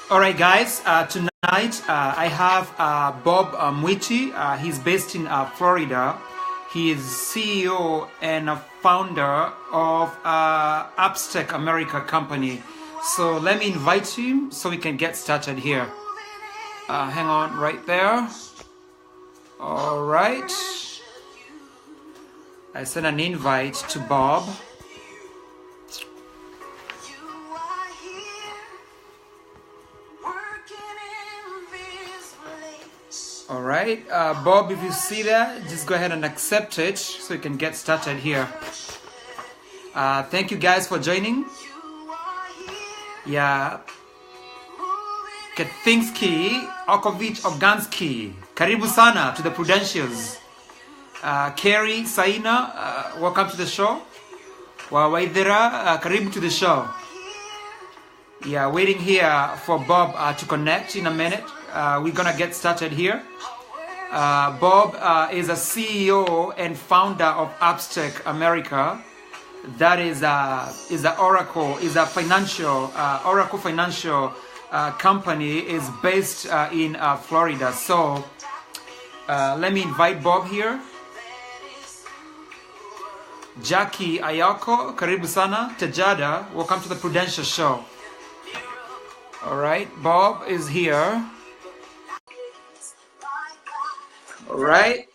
All right, guys. Tonight I have Bob Mwiti. He's based in Florida. He is CEO and a founder of Appstec America company. So let me invite him so we can get started here. Hang on right there. All right. I sent an invite to Bob. All right, Bob, if you see that, just go ahead and accept it so we can get started here. Thank you guys for joining. Yeah. Kethinsky, Okovich, Ogansky. Karibu sana to the Prudentials. Kerry, Saina, welcome to the show. Wawaidera, karibu to the show. Yeah, waiting here for Bob to connect in a minute. We're gonna get started here. Bob is a CEO and founder of Appstec America. That is a Oracle, is a financial Oracle financial company. Is based in Florida. So let me invite Bob here. Jackie Ayako, karibu sana. Tejada, welcome to the Prudential Show. All right, Bob is here. All right.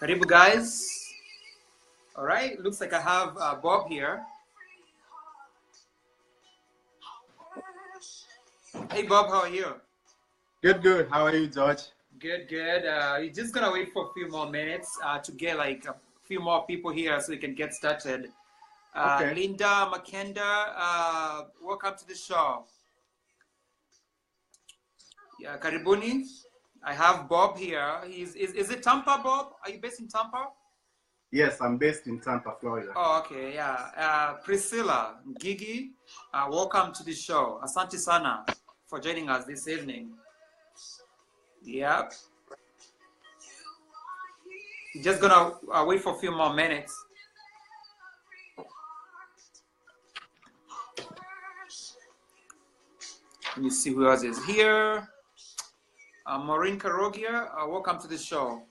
Karibu guys. All right, looks like I have Bob here. Hey Bob, how are you? Good. How are you, George? Good. You're just gonna wait for a few more minutes to get like a few more people here so we can get started. Okay. Linda Makenda, welcome to the show. Yeah, karibuni. I have Bob here. Is it Tampa, Bob? Are you based in Tampa? Yes, I'm based in Tampa, Florida. Oh, okay, yeah. Priscilla, Gigi, welcome to the show. Asante sana for joining us this evening. Yep. Just gonna wait for a few more minutes. Let me see who else is here. Maureen Karogia, welcome to the show.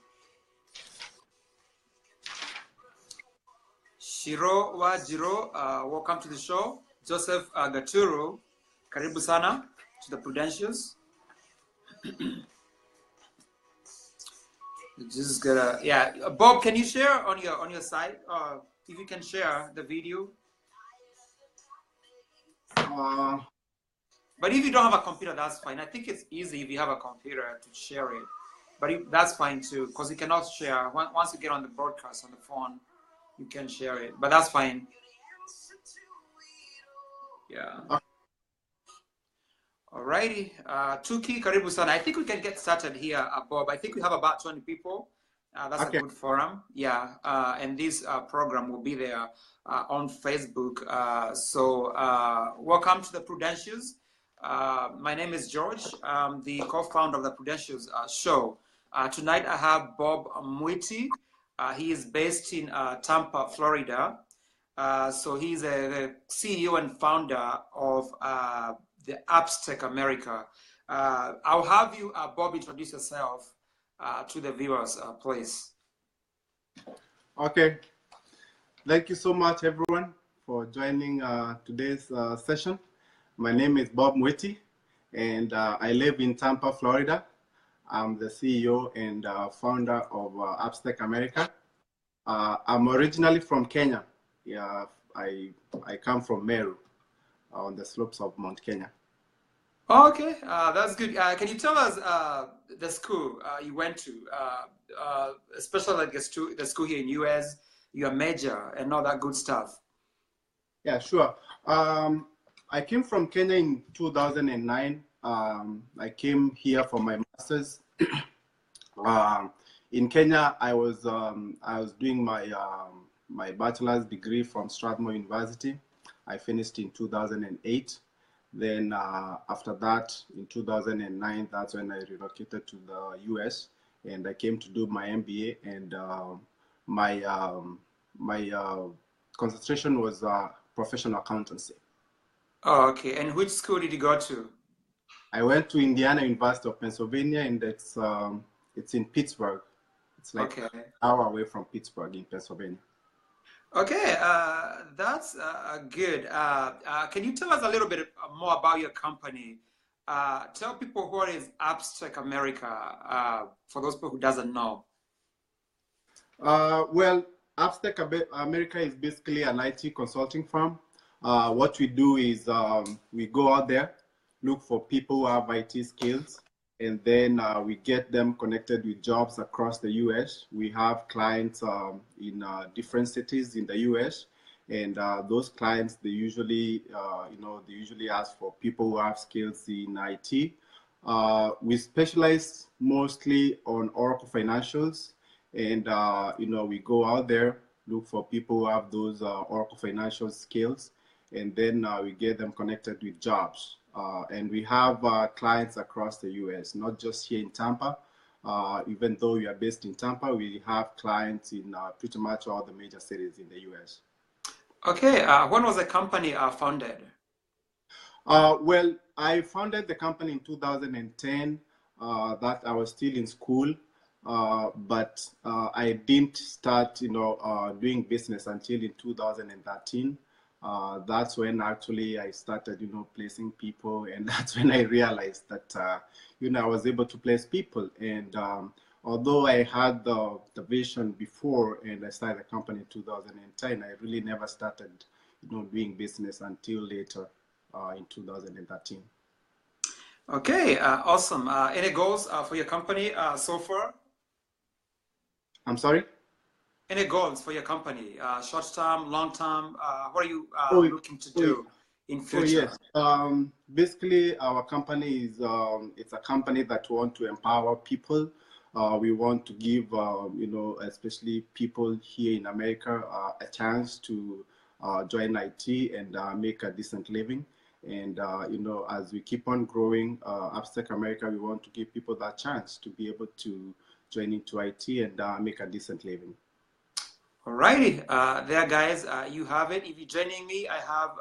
Shiro Wajiro, welcome to the show. Joseph Gaturu, karibu sana to the Prudentials. Just gotta, yeah. Bob, can you share on your site? If you can share the video. But if you don't have a computer, that's fine. I think it's easy if you have a computer to share it. But that's fine too, because you cannot share. Once you get on the broadcast on the phone, you can share it. But that's fine. Yeah. Alrighty. Tuki, karibu sana. I think we can get started here, Bob. I think we have about 20 people. That's okay. A good forum. Yeah. And this program will be there on Facebook. So welcome to the Prudentials. My name is George. I'm the co-founder of the Prudentials show. Tonight I have Bob Mwiti. He is based in Tampa, Florida. So he's the CEO and founder of the Appstec America. I'll have you, Bob, introduce yourself to the viewers, please. Okay. Thank you so much, everyone, for joining today's session. My name is Bob Mwiti, and I live in Tampa, Florida. I'm the CEO and founder of Appstec America. I'm originally from Kenya. Yeah, I come from Meru, on the slopes of Mount Kenya. Okay, that's good. Can you tell us the school you went to, especially like the school here in US, your major and all that good stuff? Yeah, sure. I came from Kenya in 2009. I came here for my master's. In Kenya, I was doing my bachelor's degree from Strathmore University. I finished in 2008. Then after that, in 2009, that's when I relocated to the US, and I came to do my MBA. And my concentration was professional accountancy. Oh, okay. And which school did you go to? I went to Indiana University of Pennsylvania, and it's in Pittsburgh. It's like Okay. an hour away from Pittsburgh in Pennsylvania. Okay, that's good. Can you tell us a little bit more about your company? Tell people what is Appstec America, for those people who doesn't know. Well, Appstec America is basically an IT consulting firm. What we do is we go out there, look for people who have IT skills, and then we get them connected with jobs across the US. We have clients in different cities in the US, and those clients, they usually, they usually ask for people who have skills in IT. We specialize mostly on Oracle financials, and we go out there, look for people who have those Oracle financial skills, and then we get them connected with jobs. And we have clients across the US, not just here in Tampa. Even though we are based in Tampa, we have clients in pretty much all the major cities in the US. Okay, when was the company founded? Well, I founded the company in 2010, that I was still in school. But I didn't start, doing business until in 2013. That's when actually I started, placing people, and that's when I realized that, I was able to place people. And although I had the vision before, and I started the company in 2010, I really never started, doing business until later in 2013. Okay, awesome. Any goals for your company so far? I'm sorry? Any goals for your company, short term, long term? What are you looking to do in future? Yes. Basically, our company is it's a company that wants to empower people. We want to give especially people here in America a chance to join IT and make a decent living. And as we keep on growing, Appstec America, we want to give people that chance to be able to join into IT and make a decent living. Alrighty, there guys, you have it. If you're joining me, I have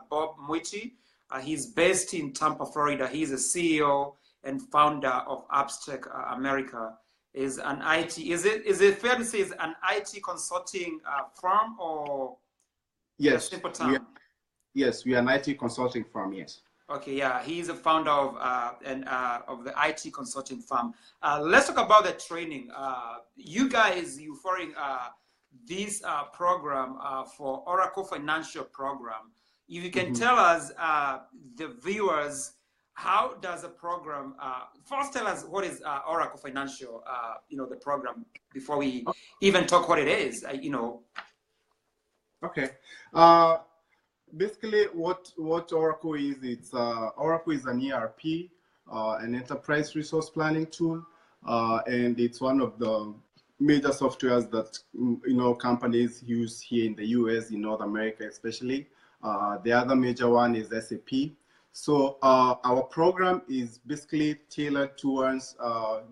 Bob Mwiti. He's based in Tampa, Florida. He's a CEO and founder of Appstec America. Is an IT, is it fair to say it's an IT consulting firm, or yes, a simple term? Yes, we are an IT consulting firm, yes. Okay, yeah, he's a founder of of the IT consulting firm. Let's talk about the training. You guys, you following this program for Oracle Financial Program. If you can tell us, the viewers, how does the program? First, tell us what is Oracle Financial. The program before we even talk what it is. Okay. Basically, what Oracle is, it's Oracle is an ERP, an enterprise resource planning tool, and it's one of the major softwares that companies use here in the US, in North America especially. The other major one is SAP. So our program is basically tailored towards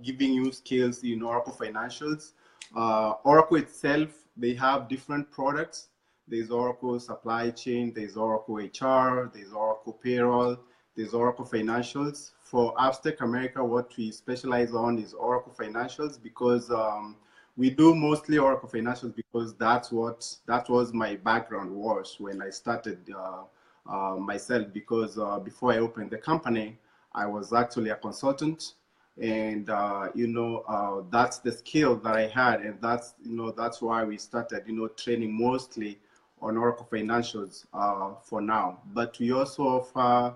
giving you skills in Oracle financials. Oracle itself, they have different products. There's Oracle Supply Chain, there's Oracle HR, there's Oracle Payroll, there's Oracle Financials. For Appstec America, what we specialize on is Oracle Financials, because we do mostly Oracle Financials because that was my background was when I started myself, because before I opened the company, I was actually a consultant. And that's the skill that I had, and that's why we started training mostly on Oracle Financials for now. But we also offer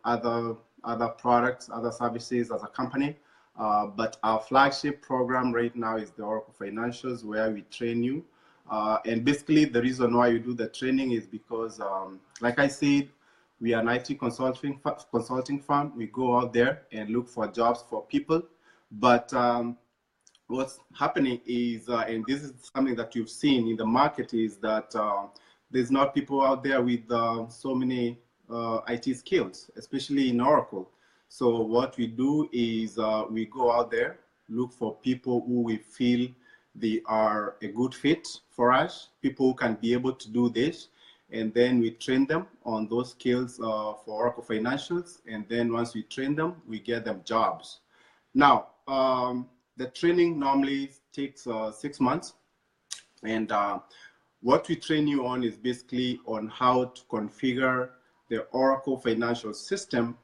other products, other services as a company. But our flagship program right now is the Oracle Financials, where we train you. And basically the reason why we do the training is because, like I said, we are an IT consulting firm. We go out there and look for jobs for people. But what's happening is, and this is something that you've seen in the market, is that there's not people out there with so many IT skills, especially in Oracle. So what we do is we go out there, look for people who we feel they are a good fit for us, people who can be able to do this. and then we train them on those skills for Oracle Financials. And then once we train them, we get them jobs. Now, the training normally takes 6 months. And what we train you on is basically on how to configure the Oracle financial system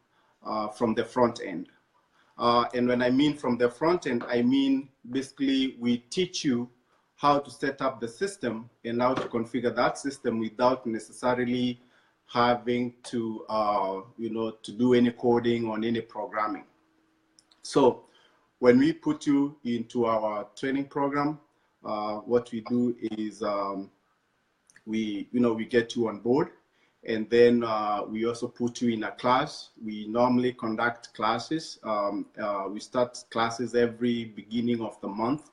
from the front end. And when I mean from the front end, I mean basically we teach you how to set up the system and how to configure that system without necessarily having to, to do any coding or any programming. So when we put you into our training program, what we do is we get you on board, and then we also put you in a class. We normally conduct classes. We start classes every beginning of the month,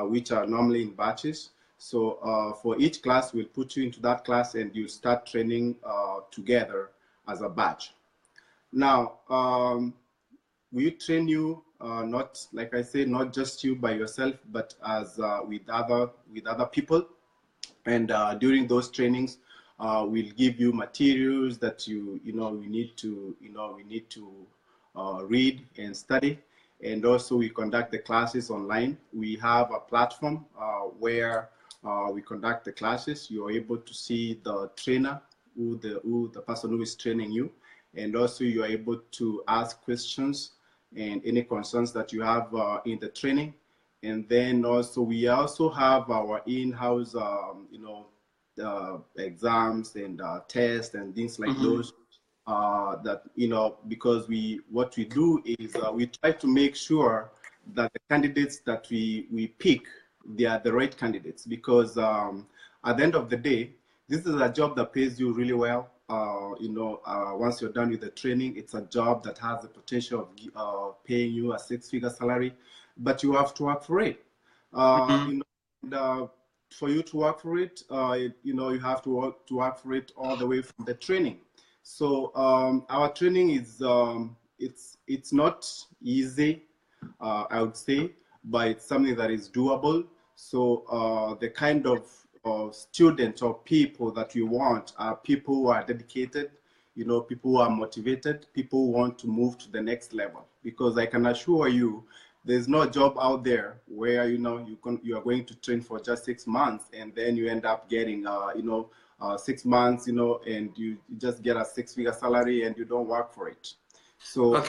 which are normally in batches. So for each class, we'll put you into that class and you start training together as a batch. Now, we train you not, like I said, not just you by yourself, but as with other people. And during those trainings, we'll give you materials that we need to read and study. And also we conduct the classes online. We have a platform where we conduct the classes. You're able to see the trainer, the person who is training you. And also you are able to ask questions and any concerns that you have in the training. And then also we also have our in-house, exams and tests and things like those. That because what we do is we try to make sure that the candidates that we pick, they are the right candidates, because at the end of the day, this is a job that pays you really well. Once you're done with the training, it's a job that has the potential of paying you a 6-figure salary, but you have to work for it. For you to work for it, you have to work for it all the way from the training. So our training is it's not easy, I would say, but it's something that is doable. So the kind of students or people that we want are people who are dedicated, people who are motivated, people who want to move to the next level. Because I can assure you, there's no job out there where you are going to train for just 6 months and then you end up getting 6 months, and you just get a 6-figure salary and you don't work for it. So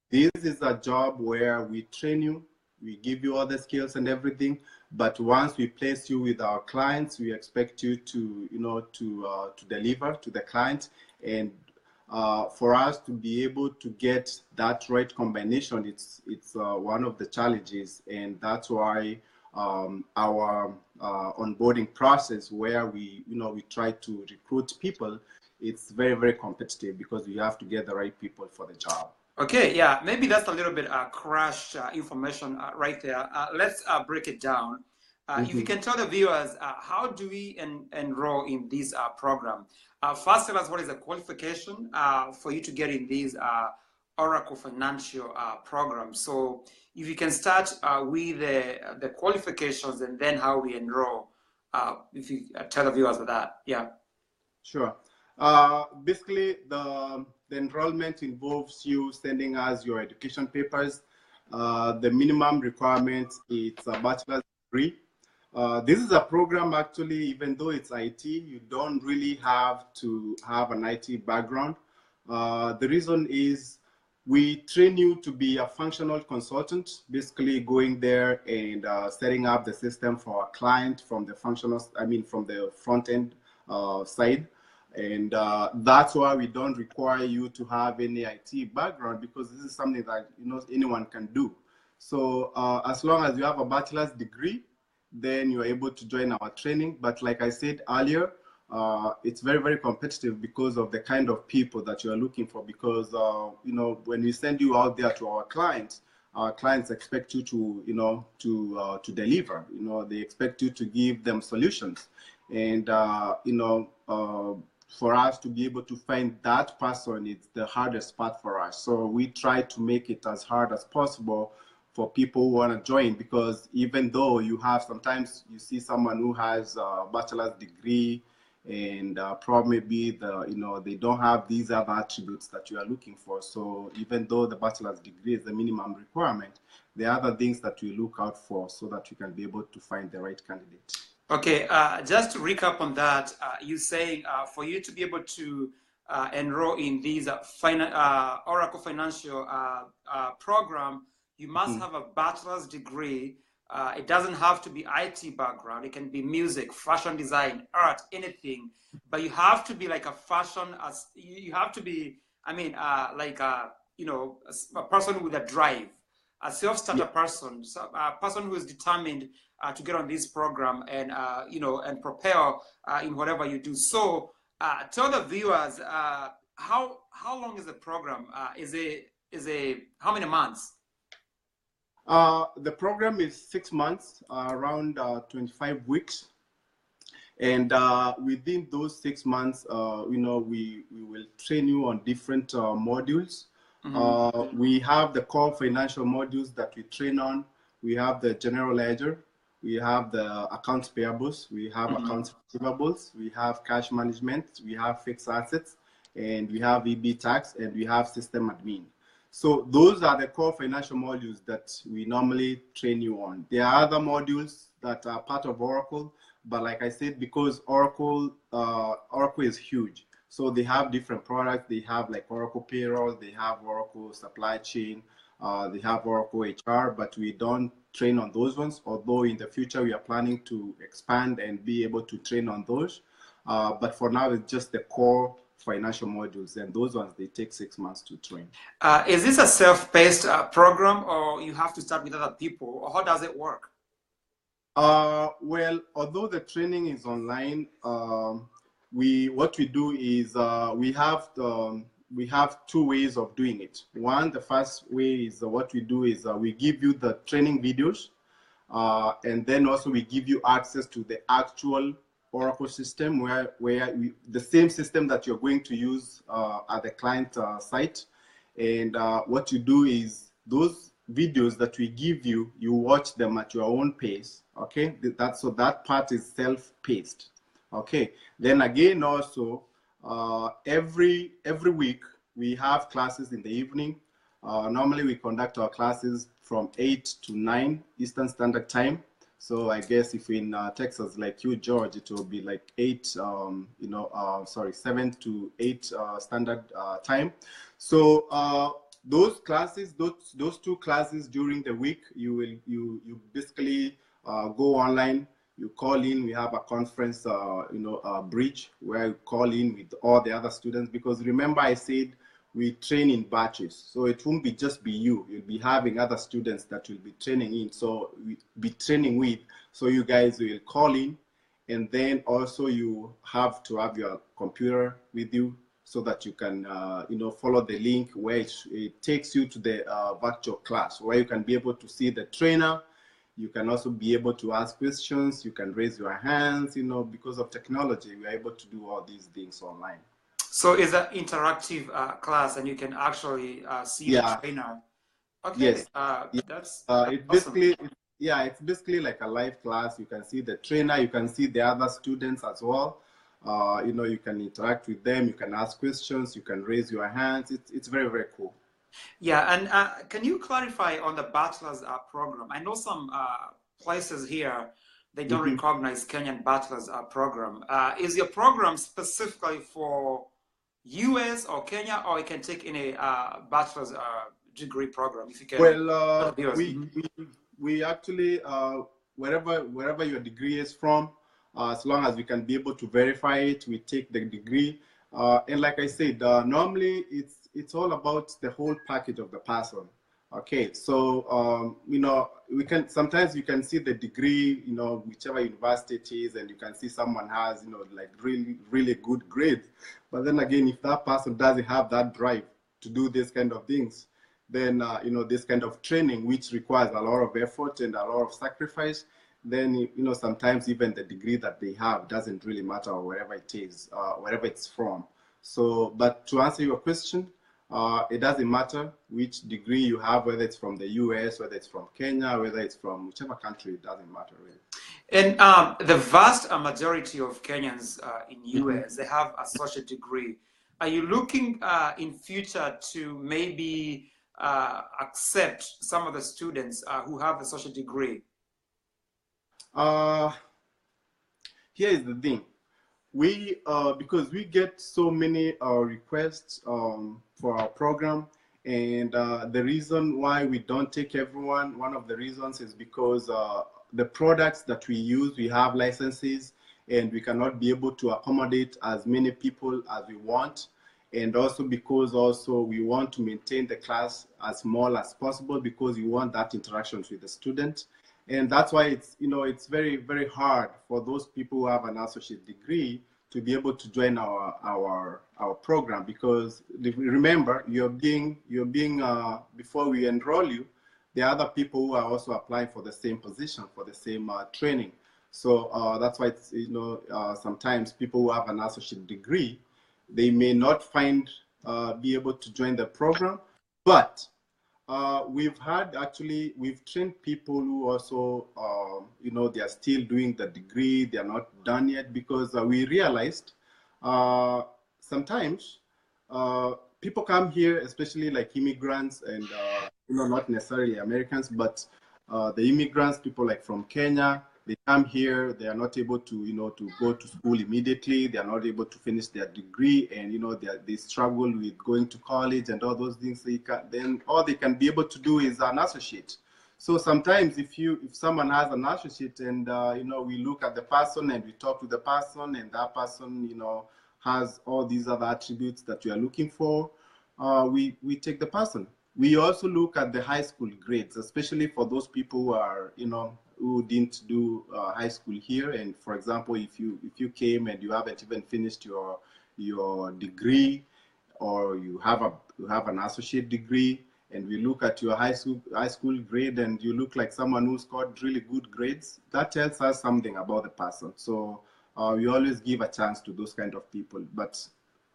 this is a job where we train you, we give you all the skills and everything, but once we place you with our clients, we expect you to deliver to the client. And for us to be able to get that right combination, it's one of the challenges, and that's why our onboarding process, where we try to recruit people, it's very, very competitive because we have to get the right people for the job. Okay, yeah, maybe that's a little bit crash information right there. Let's break it down. If you can tell the viewers, how do we enroll in this program? First, tell us what is the qualification for you to get in these Oracle Financial program. So if you can start with the qualifications and then how we enroll, if you tell the viewers of that. Yeah. Sure. Basically, the enrollment involves you sending us your education papers. The minimum requirement is a bachelor's degree. This is a program, actually, even though it's IT, you don't really have to have an IT background. The reason is we train you to be a functional consultant, basically going there and setting up the system for a client from the from the front end side. And that's why we don't require you to have any IT background, because this is something that anyone can do. So as long as you have a bachelor's degree, then you're able to join our training. But like I said earlier, it's very, very competitive because of the kind of people that you are looking for. Because when we send you out there to our clients expect you to to deliver. They expect you to give them solutions, and for us to be able to find that person, it's the hardest part for us. So we try to make it as hard as possible for people who want to join, because even though sometimes you see someone who has a bachelor's degree and probably they don't have these other attributes that you are looking for. So even though the bachelor's degree is the minimum requirement, there are other things that we look out for so that you can be able to find the right candidate. Okay, just to recap on that, you're saying for you to be able to enroll in these Oracle Financial program, you must have a bachelor's degree. It doesn't have to be IT background. It can be music, fashion design, art, anything. But you have to be like a fashion, you have to be, I mean, like, a person with a drive, a self-starter person, a person who is determined to get on this program and, and propel in whatever you do. So tell the viewers, how long is the program? How many months? The program is 6 months, around 25 weeks. And within those 6 months, we will train you on different modules. We have the core financial modules that we train on. We have the general ledger. We have the accounts payables. We have accounts receivables. We have cash management. We have fixed assets. And we have EB tax. And we have system admin. So those are the core financial modules that we normally train you on. There are other modules that are part of Oracle, but like I said, because Oracle is huge, so they have different products. They have like Oracle Payroll, they have Oracle Supply Chain, they have Oracle HR, but we don't train on those ones, although in the future we are planning to expand and be able to train on those. But for now, it's just the core financial modules, and those ones, they take 6 months to train. Is this a self-paced program, or you have to start with other people, or how does it work? Well, although the training is online, what we do is we have 2 ways of doing it. One, the first way is what we do is we give you the training videos, and then also we give you access to the actual Oracle system, where the same system that you're going to use at the client site. And what you do is those videos that we give you, you watch them at your own pace. Okay, so that part is self-paced. Okay, then again also every week we have classes in the evening. Normally we conduct our classes from 8 to 9 Eastern Standard Time. So I guess if in Texas, like you, George, it will be like 7 to 8 standard time. So those classes, those 2 classes during the week, you basically go online. You call in. We have a conference, bridge where you call in with all the other students, because remember I said we train in batches, so it won't just be you. You'll be having other students that will be training in, so we be training with. So you guys will call in, and then also you have to have your computer with you so that you can follow the link where it takes you to the virtual class, where you can be able to see the trainer. You can also be able to ask questions. You can raise your hands. Because of technology, we are able to do all these things online. So it's an interactive class, and you can actually see the trainer. Okay. Yes. That's it's basically awesome. It's basically like a live class. You can see the trainer. You can see the other students as well. You can interact with them. You can ask questions. You can raise your hands. It's very, very cool. Yeah, and can you clarify on the bachelor's program? I know some places here, they don't recognize Kenyan bachelor's program. Is your program specifically for US or Kenya, or you can take in a bachelor's degree program if you can? Well, we actually wherever your degree is from, as long as we can be able to verify it, we take the degree. And like I said, normally it's all about the whole package of the person. Okay, so sometimes you can see the degree, whichever university it is, and you can see someone has like really good grades. But then again, if that person doesn't have that drive to do this kind of things, then this kind of training, which requires a lot of effort and a lot of sacrifice, then sometimes even the degree that they have doesn't really matter, or wherever it is, wherever it's from. So, but to answer your question, it doesn't matter which degree you have, whether it's from the US, whether it's from Kenya, whether it's from whichever country, it doesn't matter really. And the vast majority of Kenyans in US, they have a associate degree. Are you looking in future to maybe accept some of the students who have the associate degree? Here is the thing. We because we get so many requests for our program, and the reason why we don't take everyone, one of the reasons is because the products that we use, we have licenses, and we cannot be able to accommodate as many people as we want. And also because we want to maintain the class as small as possible, because we want that interaction with the student. And that's why it's, it's very, very hard for those people who have an associate degree to be able to join our program, because remember, before we enroll you, there are other people who are also applying for the same position, for the same training. So that's why it's, sometimes people who have an associate degree, they may not be able to join the program, but we've trained people who also, they are still doing the degree, they are not done yet, because we realized sometimes people come here, especially like immigrants and, not necessarily Americans, but the immigrants, people like from Kenya, they come here, they are not able to, to go to school immediately. They are not able to finish their degree, and, they struggle with going to college and all those things. Then all they can be able to do is an associate. So sometimes if someone has an associate and, we look at the person and we talk to the person, and that person, has all these other attributes that we are looking for, we take the person. We also look at the high school grades, especially for those people who are, who didn't do high school here. And for example, if you came and you haven't even finished your degree, or you have an associate degree, and we look at your high school grade, and you look like someone who scored really good grades, that tells us something about the person. So we always give a chance to those kind of people. But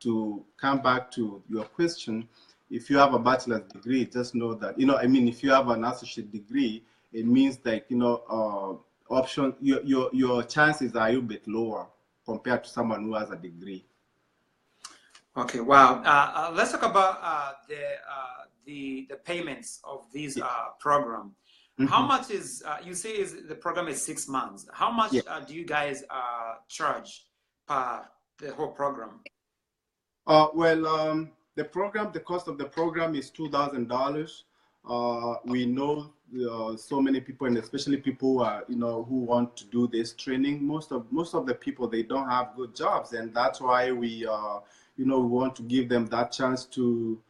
to come back to your question, if you have a bachelor's degree, just know that, if you have an associate degree, it means like, your chances are a bit lower compared to someone who has a degree. Okay, wow. Let's talk about the payments of this program. Mm-hmm. How much is, you say the program is 6 months. How much do you guys charge per the whole program? The cost of the program is $2,000. We know so many people, and especially people who are, who want to do this training. Most of the people, they don't have good jobs, and that's why we, we want to give them that chance to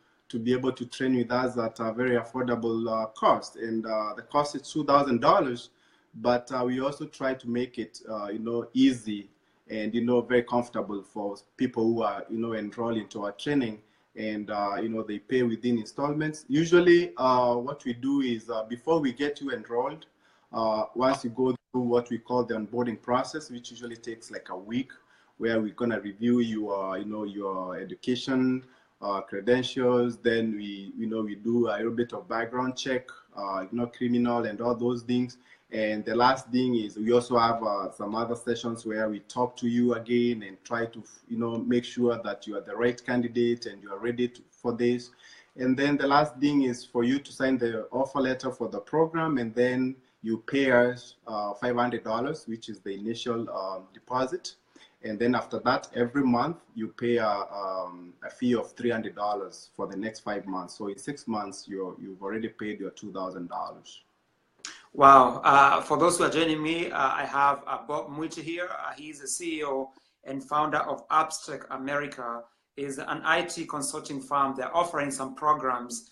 be able to train with us at a very affordable cost. And the cost is $2,000, but we also try to make it, easy and, very comfortable for people who are, enroll into our training. And, they pay within installments. Usually what we do is before we get you enrolled, once you go through what we call the onboarding process, which usually takes like a week, where we're going to review your, your education, credentials. Then we do a little bit of background check, criminal and all those things. And the last thing is we also have some other sessions where we talk to you again and try to, make sure that you are the right candidate and you are ready for this. And then the last thing is for you to sign the offer letter for the program, and then you pay us $500, which is the initial deposit. And then after that, every month you pay a fee of $300 for the next 5 months. So in 6 months, you've already paid your $2,000. Wow. For those who are joining me, I have Bob Mwiti here. He's the CEO and founder of Appstec America. Is an IT consulting firm. They're offering some programs.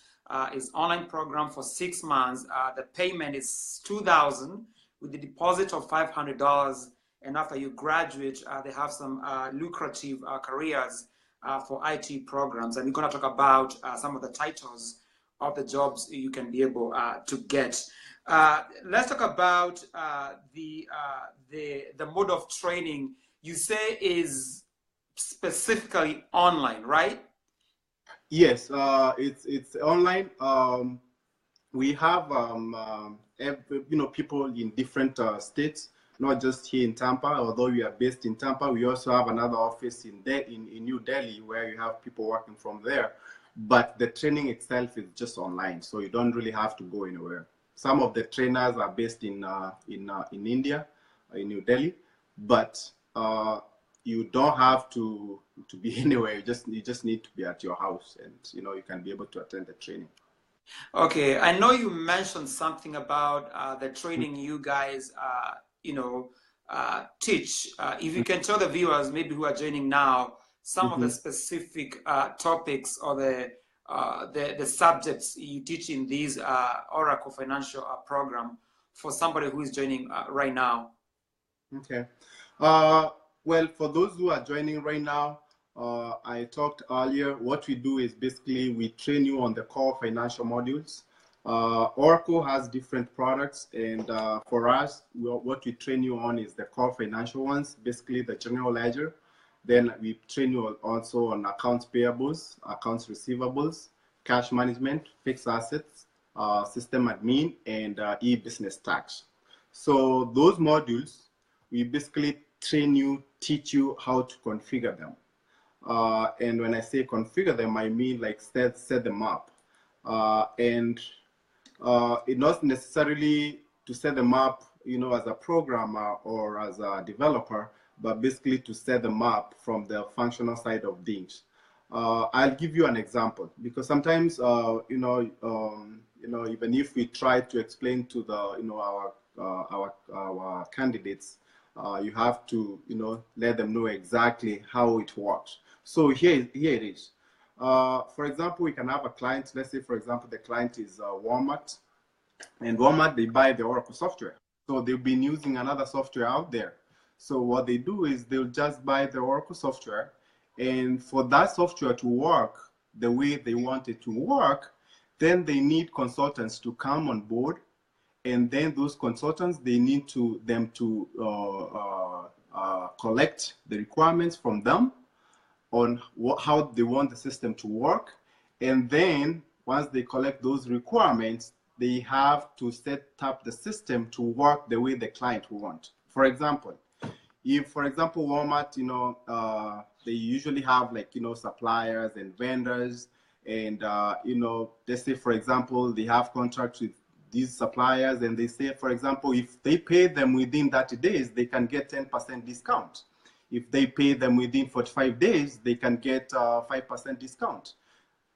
It's online program for 6 months. The payment is $2,000 with the deposit of $500. And after you graduate, they have some lucrative careers for IT programs. And we're going to talk about some of the titles of the jobs you can be able to get. Let's talk about the mode of training. You say is specifically online, right? Yes, it's online. We have people in different states. not just here in Tampa, although we are based in Tampa. We also have another office in New Delhi where you have people working from there. But the training itself is just online, so you don't really have to go anywhere. Some of the trainers are based in India, in New Delhi, but you don't have to be anywhere. You just need to be at your house, and you can be able to attend the training. Okay, I know you mentioned something about the training you guys, teach. If you can tell the viewers, maybe who are joining now, some of the specific topics or the subjects you teach in these Oracle Financial program for somebody who is joining right now. Okay. Well, for those who are joining right now, I talked earlier, what we do is basically we train you on the core financial modules. Oracle has different products, and for us, what we train you on is the core financial ones, basically the general ledger. Then we train you also on accounts payables, accounts receivables, cash management, fixed assets, system admin, and e-business tax. So those modules, we basically teach you how to configure them. And when I say configure them, I mean like set them up. It's not necessarily to set them up, as a programmer or as a developer, but basically to set them up from the functional side of things. I'll give you an example, because sometimes, even if we try to explain to our candidates, you have to, let them know exactly how it works. So here it is. For example, we can have a client. Let's say, for example, the client is Walmart, and Walmart, they buy the Oracle software. So they've been using another software out there. So what they do is they'll just buy the Oracle software, and for that software to work the way they want it to work, then they need consultants to come on board, and then those consultants, they need them to collect the requirements from them on how they want the system to work, and then once they collect those requirements, they have to set up the system to work the way the client wants. For example, if, for example, Walmart, they usually have suppliers and vendors, and let's say, for example, they have contracts with these suppliers, and they say, for example, if they pay them within 30 days, they can get 10% discount. If they pay them within 45 days, they can get 5% discount.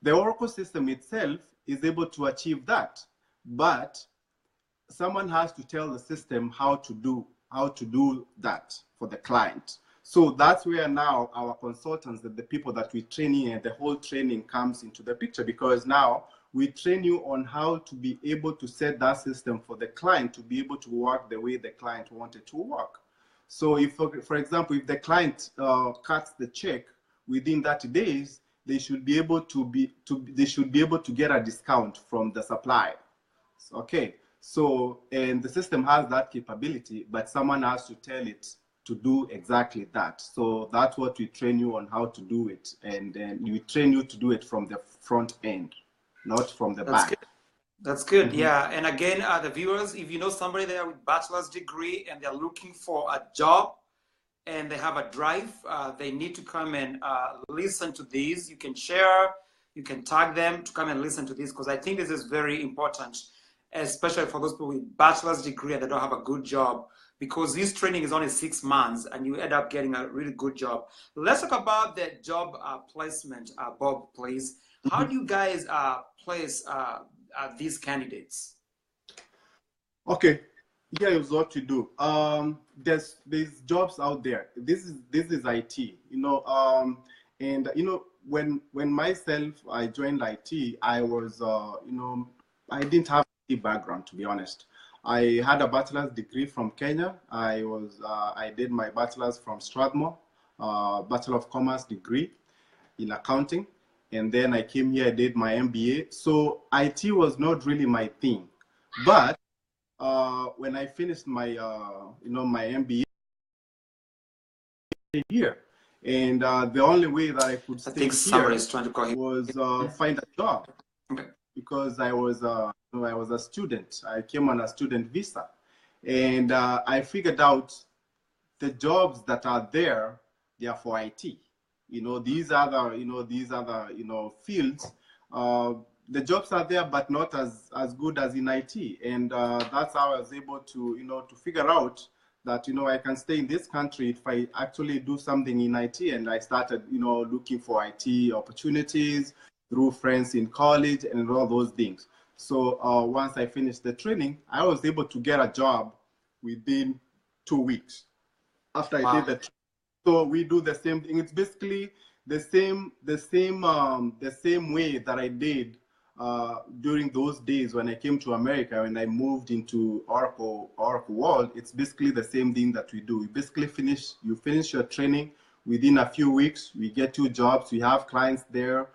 The Oracle system itself is able to achieve that, but someone has to tell the system how to do that for the client. So that's where now our consultants, the people that we train in, and the whole training comes into the picture, because now we train you on how to be able to set that system for the client to be able to work the way the client wanted to work. So if, for example, if the client cuts the check within 30 days, they should be able to get a discount from the supplier. Okay. So, and the system has that capability, but someone has to tell it to do exactly that. So that's what we train you on how to do it. And then we train you to do it from the front end, not from the back. Good. That's good. Yeah. And again, the viewers, if you know somebody there with bachelor's degree and they're looking for a job and they have a drive, they need to come and listen to these. You can share, you can tag them to come and listen to this, because I think this is very important, especially for those people with bachelor's degree and they don't have a good job, because this training is only 6 months and you end up getting a really good job. Let's talk about the job placement, Bob, please. How do you guys place these candidates? Okay, here is what you do. There's jobs out there. This is IT, and when myself I joined IT, I was I didn't have a background, to be honest. I had a bachelor's degree from Kenya. I did my bachelor's from Strathmore, Bachelor of Commerce degree in accounting. And then I came here, I did my MBA. So IT was not really my thing. But when I finished my, my MBA here, and the only way that I could stay here was find a job. Okay. Because I was a student. I came on a student visa. And I figured out the jobs that are there, they are for IT. These other, fields, the jobs are there, but not as good as in IT. And that's how I was able to, to figure out that, I can stay in this country if I actually do something in IT. And I started, looking for IT opportunities through friends in college and all those things. So once I finished the training, I was able to get a job within 2 weeks after I did the training. So we do the same thing. It's basically the same way that I did during those days when I came to America, when I moved into Oracle world. It's basically the same thing that we do. You finish your training within a few weeks. We get you jobs. We have clients there.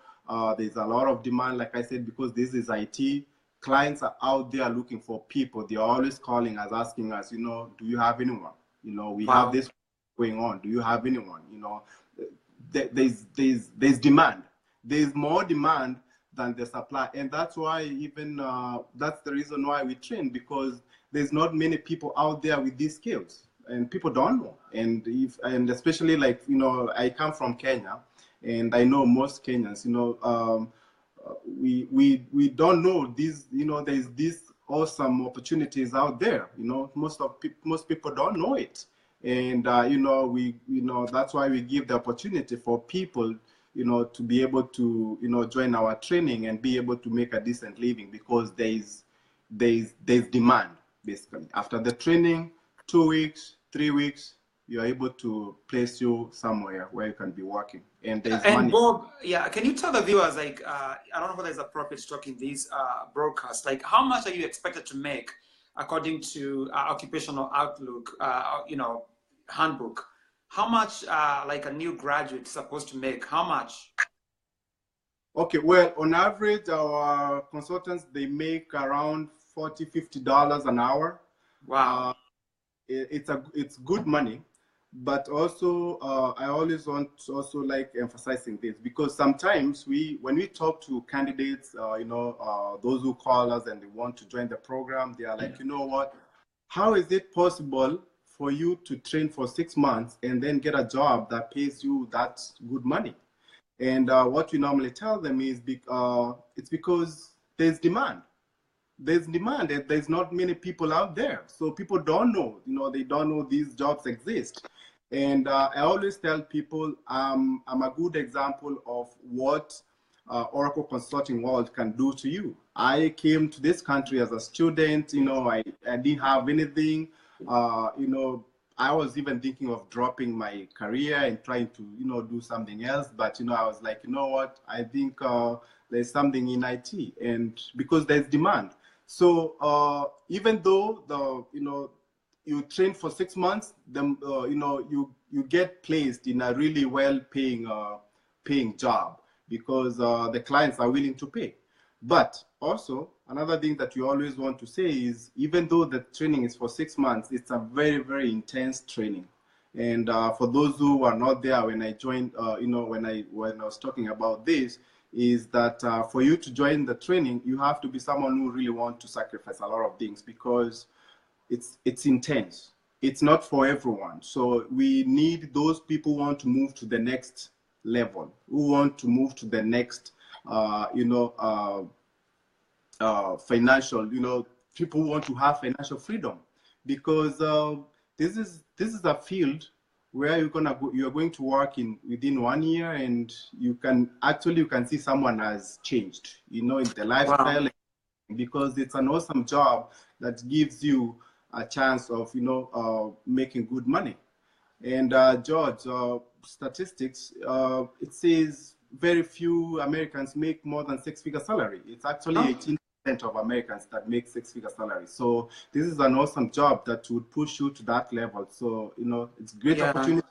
There's a lot of demand, like I said, because this is IT. Clients are out there looking for people. They're always calling us, asking us, do you have anyone? We have this going on. Do you have anyone? There's demand. There's more demand than the supply, and that's why that's the reason why we train, because there's not many people out there with these skills, and people don't know. And especially like I come from Kenya, and I know most Kenyans. We don't know these. There's these awesome opportunities out there. Most people don't know it. And that's why we give the opportunity for people to be able to join our training and be able to make a decent living, because there's demand. Basically, after the training, 2 weeks, 3 weeks, you're able to place you somewhere where you can be working, and there's money. Bob, can you tell the viewers, like, I don't know whether it's appropriate to talk in these broadcasts, like, how much are you expected to make according to Occupational Outlook, handbook? How much, like, a new graduate is supposed to make? How much? Okay, well, on average, our consultants, they make around $40–50 an hour. Wow. It's good money, but also I always want to also like emphasizing this, because sometimes when we talk to candidates, those who call us and they want to join the program, they are like, you know what, how is it possible for you to train for 6 months and then get a job that pays you that good money? And what we normally tell them is it's because there's demand. There's demand, and there's not many people out there. So people don't know, they don't know these jobs exist. And I always tell people I'm a good example of what Oracle Consulting World can do to you. I came to this country as a student, I didn't have anything, I was even thinking of dropping my career and trying to, do something else. But, I was like, you know what, I think there's something in IT, and because there's demand. So even though you train for 6 months, then you get placed in a really well-paying job, because the clients are willing to pay. But also another thing that you always want to say is, even though the training is for 6 months, it's a very, very intense training. And for those who are not there when I joined, when I was talking about this, is that for you to join the training, you have to be someone who really wants to sacrifice a lot of things, because it's intense. It's not for everyone. So we need those people who want to move to the next level, who want to move to the next, financial, people who want to have financial freedom, because this is a field where you're going to work within 1 year, and you can see someone has changed, in the lifestyle. Wow. Because it's an awesome job that gives you a chance of making good money. And George, statistics, it says very few Americans make more than 6-figure salary. It's actually 18% of Americans that make 6-figure salary. So this is an awesome job that would push you to that level. So it's great opportunity,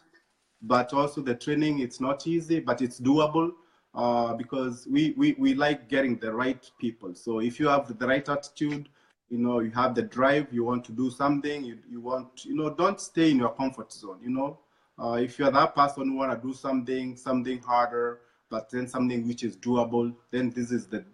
but also the training, it's not easy, but it's doable, because we like getting the right people. So if you have the right attitude, you have the drive, you want to do something, you want, don't stay in your comfort zone. If you're that person who want to do something harder, but then something which is doable, then this is the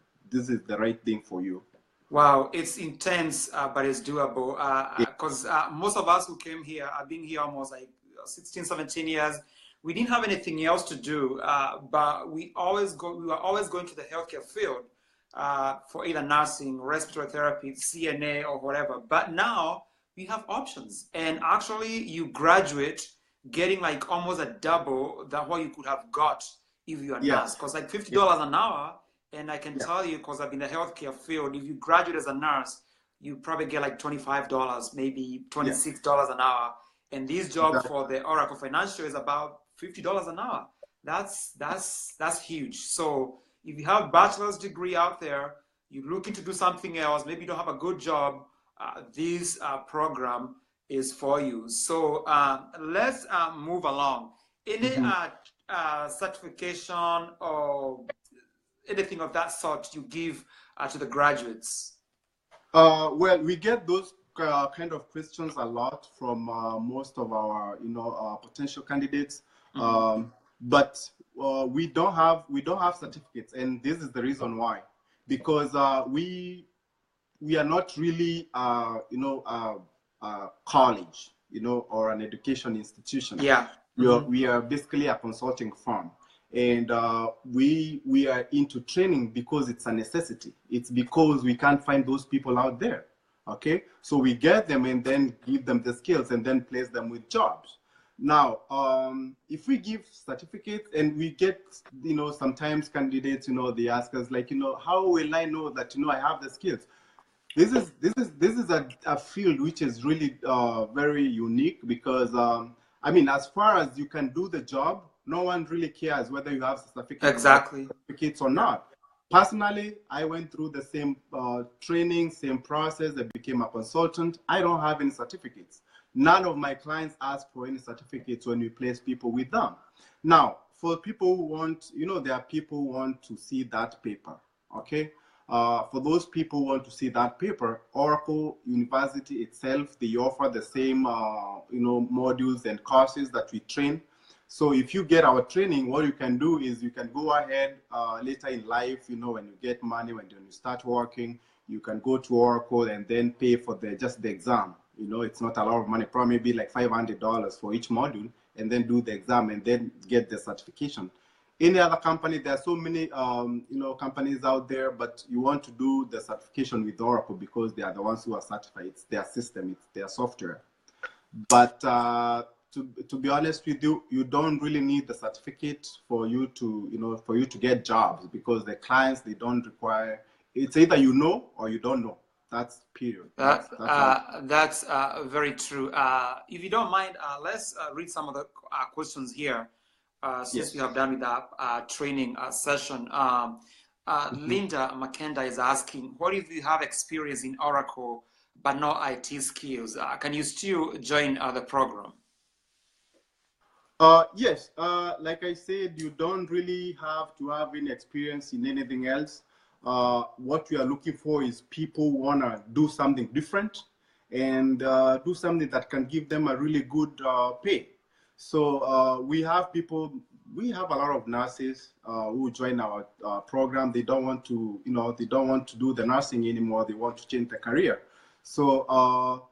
right thing for you. Wow, it's intense, but it's doable. Yeah. Because most of us who came here, I've been here almost like 16, 17 years. We didn't have anything else to do, but we were always going to the healthcare field for either nursing, respiratory therapy, CNA, or whatever. But now we have options, and actually, you graduate getting like almost a double than what you could have got if you're a Yeah. nurse. Because like Yeah. $50 an hour. And I can Yeah. tell you, because I've been in the healthcare field, if you graduate as a nurse, you probably get like $25, maybe $26 an hour. And this job Exactly. for the Oracle Financial is about $50 an hour. That's huge. So if you have a bachelor's degree out there, you're looking to do something else, maybe you don't have a good job, this program is for you. So let's move along. Any certification or anything of that sort you give to the graduates? Well, we get those kind of questions a lot from most of our, potential candidates. But we don't have certificates, and this is the reason why. Because we are not really, college, or an education institution. Yeah. We are basically a consulting firm. And we are into training because it's a necessity. It's because we can't find those people out there. Okay, so we get them and then give them the skills and then place them with jobs. Now, if we give certificates and we get, sometimes candidates, they ask us like, how will I know that, I have the skills? This is a field which is really very unique because, I mean, as far as you can do the job, no one really cares whether you have certificates or not. Personally, I went through the same training, same process. I became a consultant. I don't have any certificates. None of my clients ask for any certificates when we place people with them. Now, for people who want, there are people who want to see that paper, okay? For those people who want to see that paper, Oracle University itself, they offer the same, modules and courses that we train. So if you get our training, what you can do is you can go ahead later in life, when you get money, when you start working, you can go to Oracle and then pay for just the exam. It's not a lot of money, probably be like $500 for each module, and then do the exam and then get the certification. Any other company, there are so many, companies out there, but you want to do the certification with Oracle because they are the ones who are certified. It's their system, it's their software. But to be honest with you, you don't really need the certificate for you to get jobs because the clients, they don't require. It's either or you don't know. That's period. That's very true. If you don't mind, let's read some of the questions here. Since we have done with that training session. Linda Makenda is asking, what if you have experience in Oracle but no IT skills? Can you still join the program? Yes, like I said, you don't really have to have any experience in anything else. What we are looking for is people who want to do something different and do something that can give them a really good pay. So we have a lot of nurses who join our program. They don't want to, they don't want to do the nursing anymore. They want to change their career. So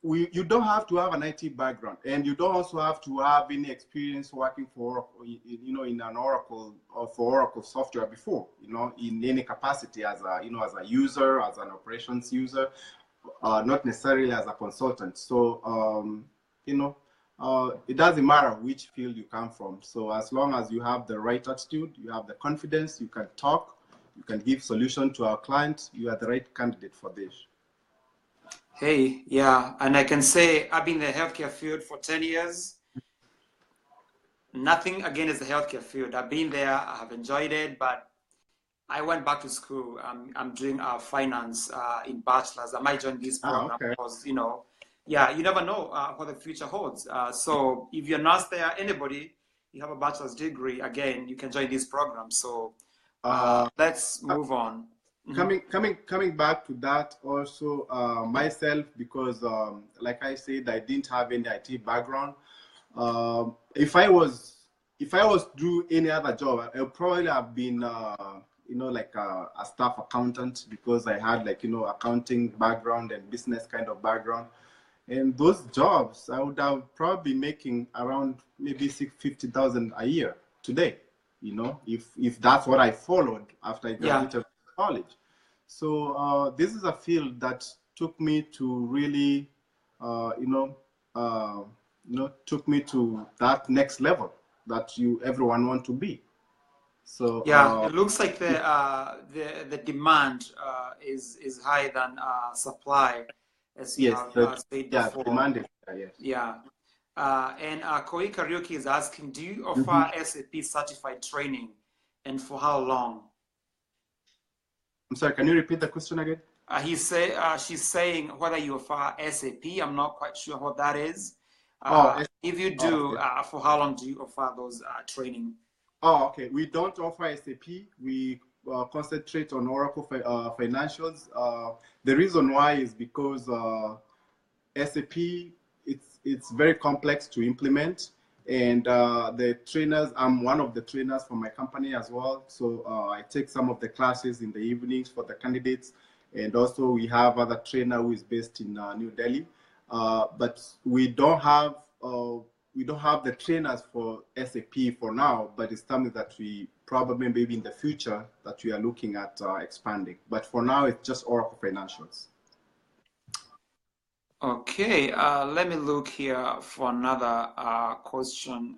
you don't have to have an IT background, and you don't also have to have any experience working for Oracle, in an Oracle or for Oracle software before, in any capacity as a, as a user, as an operations user, not necessarily as a consultant. So, it doesn't matter which field you come from. So as long as you have the right attitude, you have the confidence, you can talk, you can give solution to our clients, you are the right candidate for this. Hey, yeah, and I can say I've been in the healthcare field for 10 years. Nothing against the healthcare field. I've been there, I have enjoyed it, but I went back to school. I'm doing finance in bachelor's. I might join this program because, yeah, you never know what the future holds. So if you're not there, anybody, you have a bachelor's degree, again, you can join this program. So let's move on. Coming back to that also, myself, because like I said, I didn't have any IT background. If I was to do any other job, I would probably have been like a staff accountant because I had like, accounting background and business kind of background. And those jobs, I would have probably making around maybe 50,000 a year today, if that's what I followed after I graduated college. So this is a field that took me to really, took me to that next level that everyone want to be. So yeah, it looks like the demand is higher than supply, as you have said before. The demand is yes. Yeah. And Koi Karaoke is asking, do you offer SAP certified training, and for how long? I'm sorry, can you repeat the question again? She's saying whether you offer SAP. I'm not quite sure what that is. If you do, for how long do you offer those training? Oh, okay. We don't offer SAP. We concentrate on Oracle financials. The reason why is because SAP, it's very complex to implement. And the trainers, I'm one of the trainers for my company as well. So I take some of the classes in the evenings for the candidates. And also we have other trainer who is based in New Delhi. But we don't have the trainers for SAP for now, but it's something that we probably maybe in the future that we are looking at expanding. But for now, it's just Oracle Financials. Okay, let me look here for another question.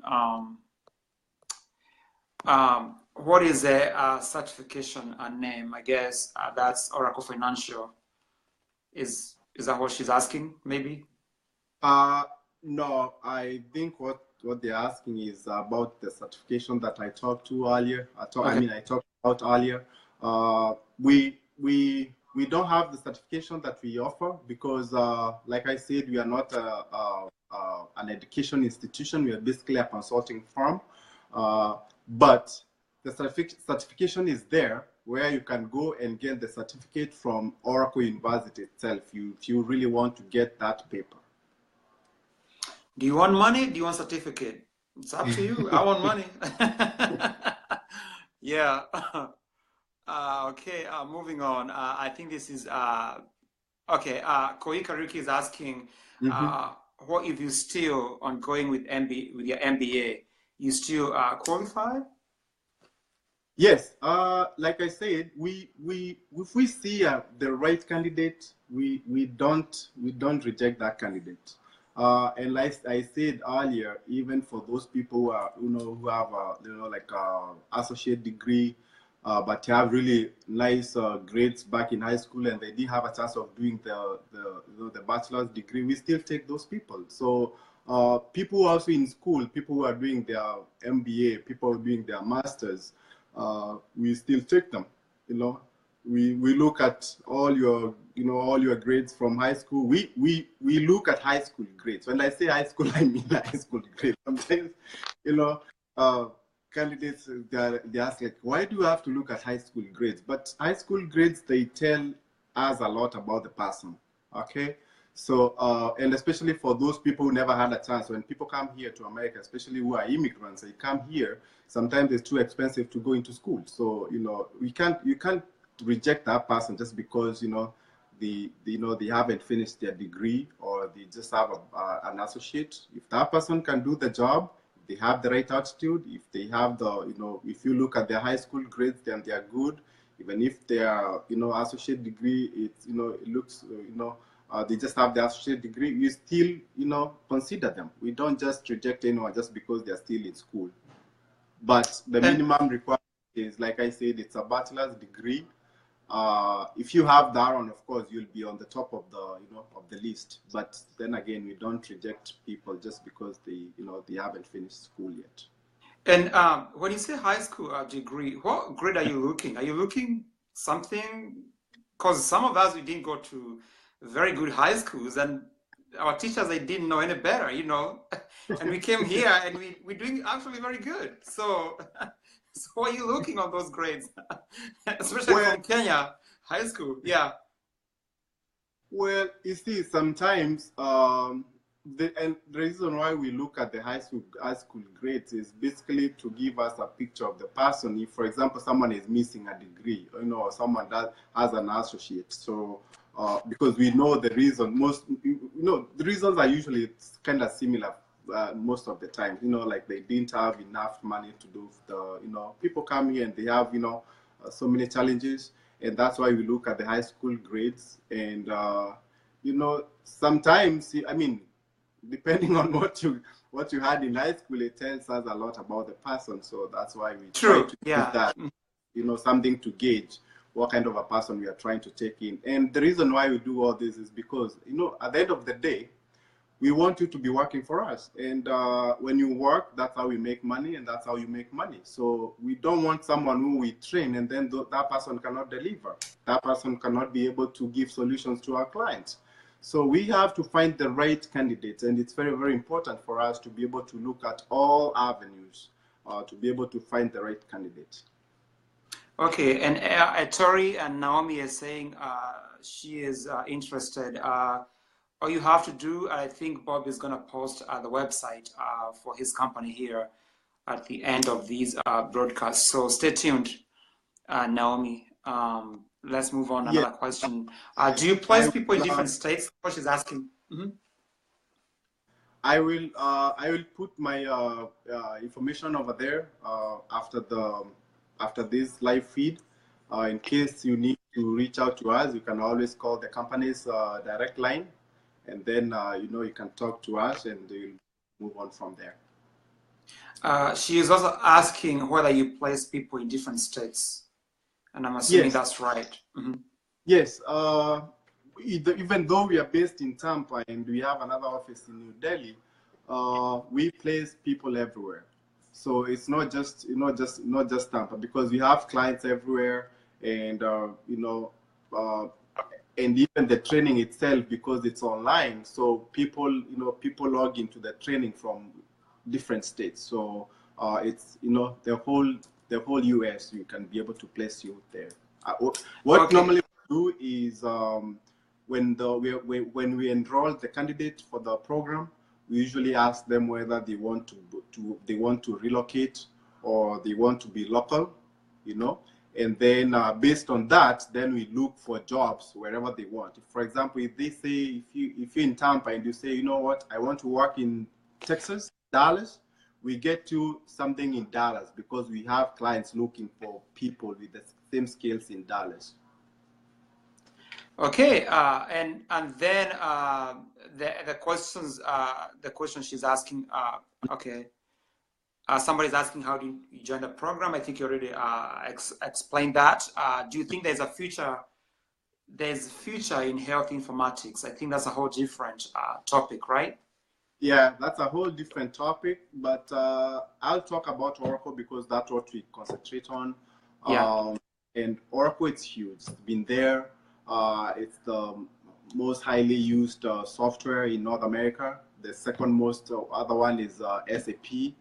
What is the certification name? I guess that's Oracle Financial. Is that what she's asking, maybe? No, I think what they're asking is about the certification that I talked to earlier. I talked about earlier. We don't have the certification that we offer because, like I said, we are not an education institution. We are basically a consulting firm. But the certification is there where you can go and get the certificate from Oracle University itself if you really want to get that paper. Do you want money? Do you want certificate? It's up to you. I want money. Yeah. Okay, moving on. I think this is, okay, Koi Karuki is asking, what if you still ongoing with your MBA, you still qualify? Yes, like I said, if we see the right candidate, we don't reject that candidate. And like I said earlier, even for those people who are, who have, like associate degree, but you have really nice grades back in high school, and they didn't have a chance of doing the bachelor's degree, we still take those people. So people also in school, people who are doing their MBA, people who are doing their masters, we still take them. We look at all your grades from high school. We look at high school grades. When I say high school, I mean high school grades. Sometimes, candidates, they ask like, why do you have to look at high school grades? But high school grades, they tell us a lot about the person. Okay. So, and especially for those people who never had a chance, when people come here to America, especially who are immigrants, they come here, sometimes it's too expensive to go into school. So, you can't reject that person just because, they haven't finished their degree or they just have an associate. If that person can do the job, they have the right attitude, if they have if you look at their high school grades, then they are good. Even if they are, associate degree, it's, it looks, they just have the associate degree, we still, consider them. We don't just reject anyone just because they're still in school. But the minimum requirement is, like I said, it's a bachelor's degree. If you have that one, of course, you'll be on the top of the, of the list. But then again, we don't reject people just because they, they haven't finished school yet. And when you say high school degree, what grade are you looking? Are you looking something? Because some of us, we didn't go to very good high schools, and our teachers, they didn't know any better, and we came here and we're doing actually very good. So, so what are you looking on those grades, especially from Kenya high school? Yeah. Well, you see, sometimes And the reason why we look at the high school grades is basically to give us a picture of the person. If, for example, someone is missing a degree, or someone that has an associate, so because we know the reason, the reasons are usually kind of similar most of the time. Like they didn't have enough money to do the, people come here and they have, so many challenges, and that's why we look at the high school grades. And sometimes, I mean, depending on what you had in high school, it tells us a lot about the person. So that's why we try to use that, something to gauge what kind of a person we are trying to take in. And the reason why we do all this is because, at the end of the day, we want you to be working for us. And when you work, that's how we make money, and that's how you make money. So we don't want someone who we train and then that person cannot deliver. That person cannot be able to give solutions to our clients. So we have to find the right candidates, and it's very, very important for us to be able to look at all avenues to be able to find the right candidate. Okay, and Tori and Naomi is saying she is interested. All you have to do, I think Bob is going to post the website for his company here at the end of these broadcasts. So stay tuned, Naomi. Let's move on. Another question. Do you place people in different states? What she's asking. Mm-hmm. I will put my information over there after this live feed. In case you need to reach out to us, you can always call the company's direct line, and then you can talk to us, and we'll move on from there. She is also asking whether you place people in different states. And I'm assuming that's right. Mm-hmm. Yes. Even though we are based in Tampa and we have another office in New Delhi, we place people everywhere. So it's not just Tampa, because we have clients everywhere, and and even the training itself, because it's online. So people log into the training from different states. So it's the whole US, you can be able to place you there. What normally we do is when we enroll the candidate for the program, we usually ask them whether they want to relocate or they want to be local, and then based on that, then we look for jobs wherever they want. For example, if they say, if you're in Tampa and you say, you know what, I want to work in Texas, Dallas, we get you something in Dallas, because we have clients looking for people with the same skills in Dallas. Okay, and then the question she's asking. Okay, somebody's asking, how do you join the program? I think you already explained that. Do you think there's a future? There's a future in health informatics. I think that's a whole different topic, right? Yeah, that's a whole different topic, but I'll talk about Oracle because that's what we concentrate on. And Oracle, it's huge. It's been there. It's the most highly used software in North America. The second most other one is SAP,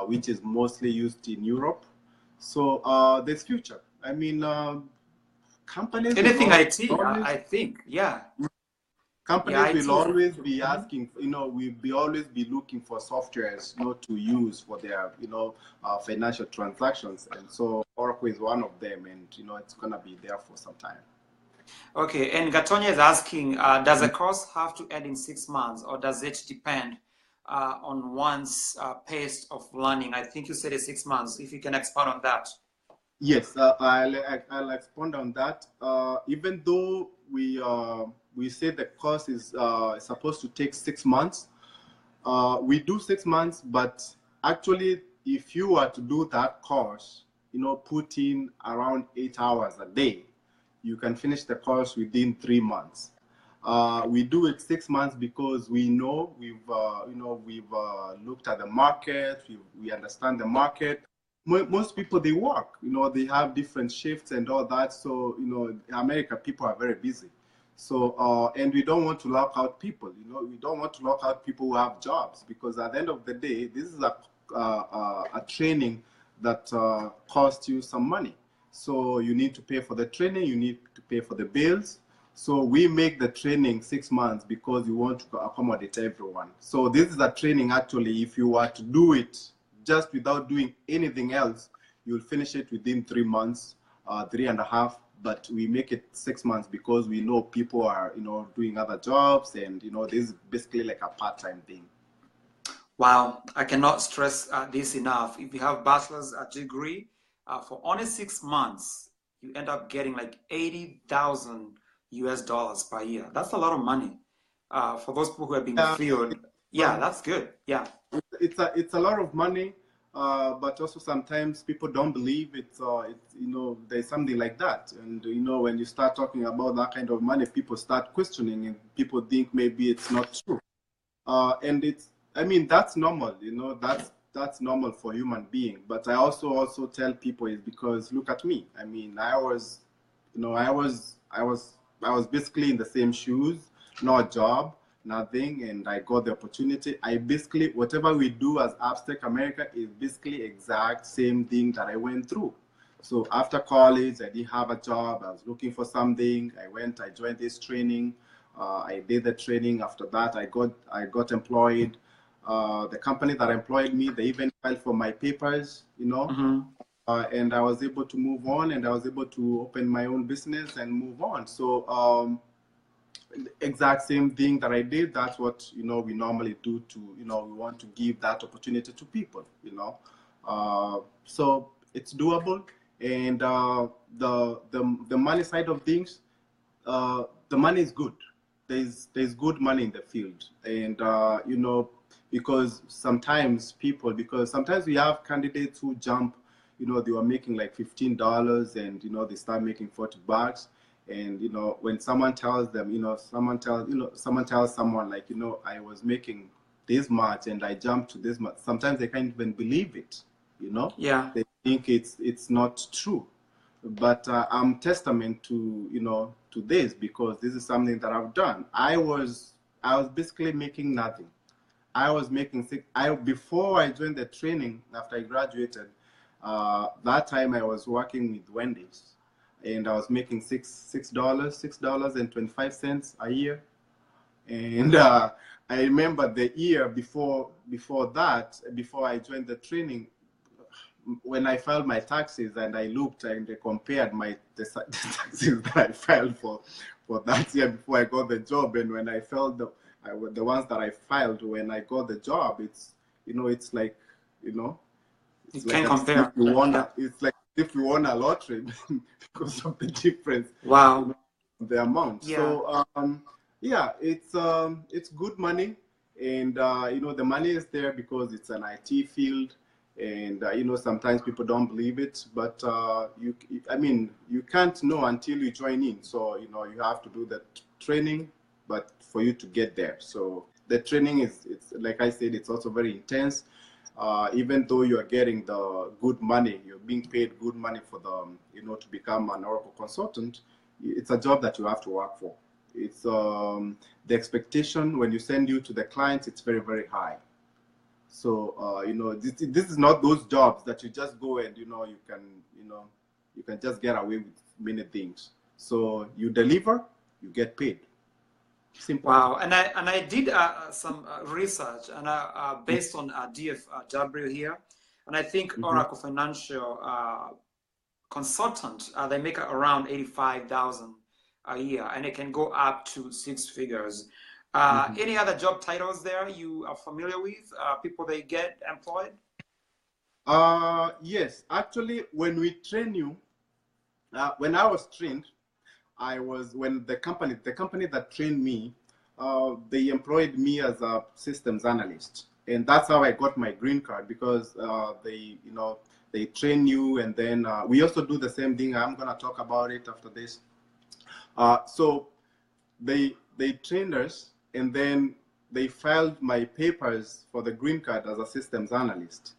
which is mostly used in Europe. So there's future. I mean, companies... Anything IT, I think, yeah. Companies will always be asking, we'll always be looking for softwares, to use for their, financial transactions. And so Oracle is one of them, and, it's going to be there for some time. Okay, and Gatonya is asking, does a course have to end in 6 months, or does it depend on one's pace of learning? I think you said it's 6 months. If you can expand on that. Yes, I'll expand on that. Even though we say the course is supposed to take 6 months, we do 6 months, but actually, if you were to do that course, put in around 8 hours a day, you can finish the course within 3 months. We do it 6 months because we know we've looked at the market, we understand the market. Most people, they work, they have different shifts and all that. So, in America, people are very busy. So, and we don't want to lock out people, we don't want to lock out people who have jobs, because at the end of the day, this is a training that costs you some money. So you need to pay for the training, you need to pay for the bills. So we make the training 6 months because we want to accommodate everyone. So this is a training, actually, if you were to do it just without doing anything else, you'll finish it within 3 months, 3.5. But we make it 6 months because we know people are, doing other jobs, and, this is basically like a part-time thing. Wow, I cannot stress this enough. If you have bachelor's degree, for only 6 months, you end up getting like 80,000 US dollars per year. That's a lot of money for those people who have been filled. Yeah, that's good. Yeah, it's a lot of money, but also sometimes people don't believe it's there's something like that. And when you start talking about that kind of money, people start questioning, and people think maybe it's not true. And that's normal. That's normal for human being. But I also tell people is because look at me. I was basically in the same shoes, no job, nothing, and I got the opportunity. I basically, whatever we do as Appstec America is basically exact same thing that I went through. So after college, I didn't have a job. I was looking for something. I joined this training. I did the training. After that, I got employed. The company that employed me, they even filed for my papers, and I was able to move on, and I was able to open my own business and move on. So exact same thing that I did, that's what we normally do to we want to give that opportunity to people, so it's doable. And the money side of things, the money is good. There's good money in the field, and because sometimes we have candidates who jump, they were making like $15, and they start making $40. And when someone tells them, someone tells someone like, I was making this much and I jumped to this much, sometimes they can't even believe it. Yeah, they think it's not true. But I'm testament to to this, because this is something that I've done. I was basically making nothing. I was making before I joined the training. After I graduated, that time I was working with Wendy's, and I was making $6.25 a year. And I remember the year before I joined the training, when I filed my taxes and I looked and I compared the taxes that I filed for that year before I got the job, and when I filed the ones that I filed when I got the job, it's it's like you can't compare. It's like if you won a lottery because of the difference. Wow. The amount. Yeah. So yeah, it's good money, and the money is there because it's an IT field, and sometimes people don't believe it, but you can't know until you join in. So you have to do the training, but for you to get there. So the training it's like I said, it's also very intense. Even though you are getting the good money, you're being paid good money for the to become an Oracle consultant. It's a job that you have to work for. It's the expectation when you send you to the clients, it's very, very high. So this is not those jobs that you just go and you can just get away with many things. So you deliver, you get paid. Simple. Wow, and I did some research, and based on DFW here, and I think Oracle Financial consultant, they make around 85,000 a year, and it can go up to 6 figures. Any other job titles there you are familiar with? People they get employed? Yes, actually, when we train you, when I was trained, when the company that trained me, they employed me as a systems analyst, and that's how I got my green card, because they train you, and then we also do the same thing. I'm gonna talk about it after this. So they trained us, and then they filed my papers for the green card as a systems analyst.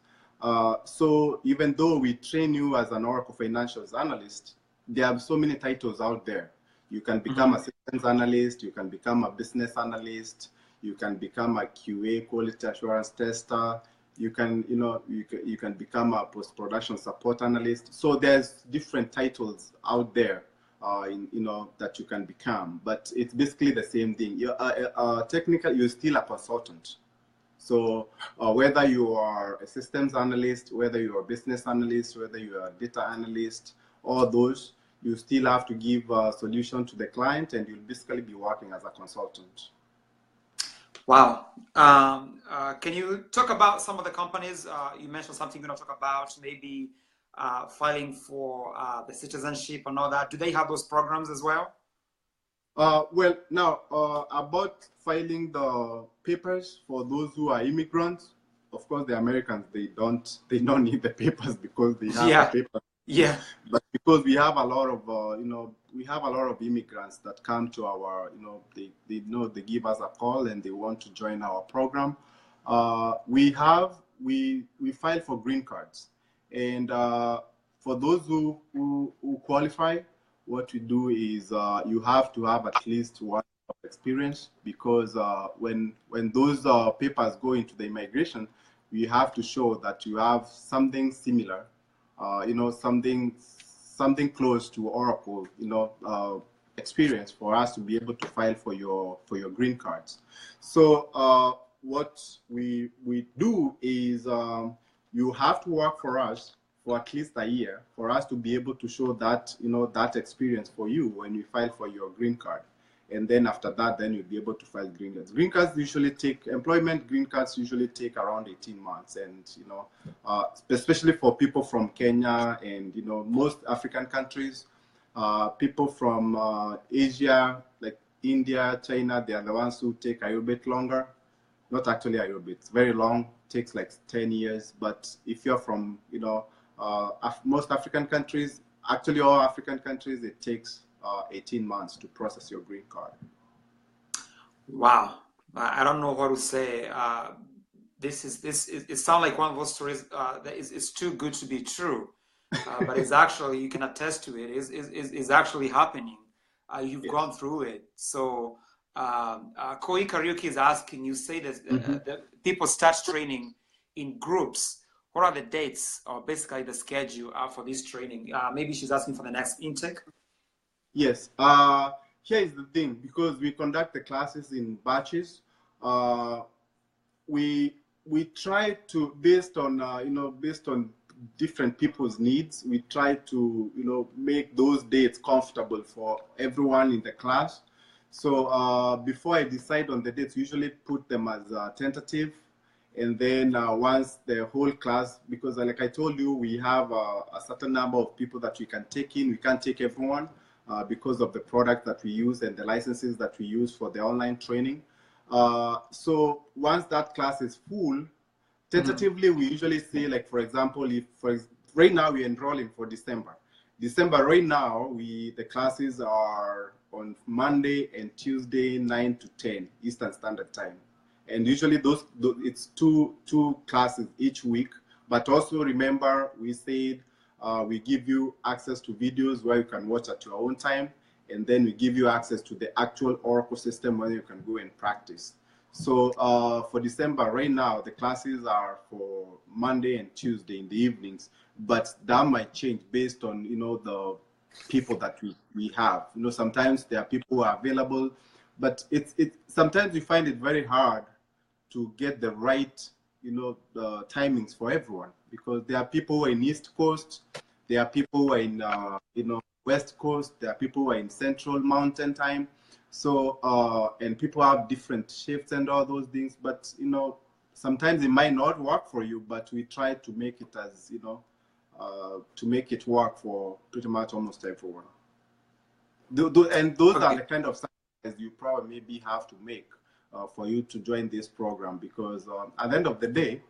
So even though we train you as an Oracle Financials analyst, there are so many titles out there. You can become a systems analyst, you can become a business analyst, you can become a QA, quality assurance tester, you can you can become a post-production support analyst. So there's different titles out there that you can become. But it's basically the same thing. Technically, you're still a consultant. So whether you are a systems analyst, whether you are a business analyst, whether you are a data analyst, all those, you still have to give a solution to the client, and you'll basically be working as a consultant. Wow. Can you talk about some of the companies? You mentioned something you're going to talk about, maybe filing for the citizenship and all that. Do they have those programs as well? Well, now about filing the papers for those who are immigrants. Of course, the Americans, they don't need the papers because they have the papers. Yeah. But because we have a lot of we have a lot of immigrants that come to our they give us a call and they want to join our program. We file for green cards, and for those who qualify, what we do is you have to have at least 1 year of experience, because when those papers go into the immigration, we have to show that you have something similar, something close to Oracle, experience for us to be able to file for your green cards. So what we do is you have to work for us for at least a year for us to be able to show that that experience for you when you file for your green card. And then after that, then you'll be able to file green cards. Green cards usually take, employment green cards usually take around 18 months. And, especially for people from Kenya and, most African countries, people from Asia, like India, China, they are the ones who take a little bit longer. Not actually a little bit, it's very long, takes like 10 years. But if you're from, most African countries, actually all African countries, it takes 18 months to process your green card. Wow, I don't know what to say. It sounds like one of those stories that is too good to be true, but it's actually, you can attest to it. It's actually happening. You've gone through it. So Koi Karaoke is asking, you say that the people start training in groups. What are the dates, or basically the schedule for this training? Maybe she's asking for the next intake. Yes. Here is the thing, because we conduct the classes in batches. We try to, based on different people's needs, we try to make those dates comfortable for everyone in the class. So before I decide on the dates, usually put them as tentative. And then once the whole class, because like I told you, we have a certain number of people that we can take in. We can't take everyone because of the product that we use and the licenses that we use for the online training. So once that class is full, tentatively, we usually say, like, for example, right now we're enrolling for December. December right now, the classes are on Monday and Tuesday, 9 to 10 Eastern Standard Time. And usually it's two classes each week. But also remember, we said we give you access to videos where you can watch at your own time. And then we give you access to the actual Oracle system where you can go and practice. So for December right now, the classes are for Monday and Tuesday in the evenings. But that might change based on, the people that we have. Sometimes there are people who are available, but sometimes we find it very hard to get the right, the timings for everyone, because there are people who are in East Coast, there are people who are in, West Coast, there are people who are in Central Mountain Time. So, and people have different shifts and all those things, but, sometimes it might not work for you, but we try to make it as, to make it work for pretty much almost everyone. And those are the kind of sacrifices you probably maybe have to make for you to join this program, because at the end of the day,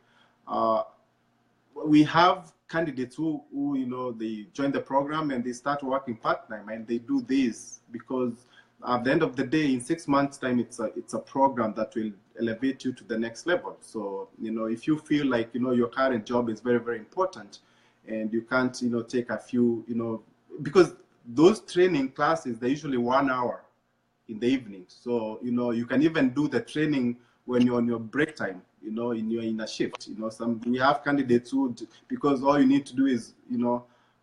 we have candidates who they join the program and they start working part-time, and they do this because at the end of the day, in 6 months' time, it's a program that will elevate you to the next level. So, if you feel like, your current job is very, very important and you can't, take a few, because those training classes, they're usually 1 hour in the evening. So, you can even do the training when you're on your break time, in a shift. We have candidates who, because all you need to do is,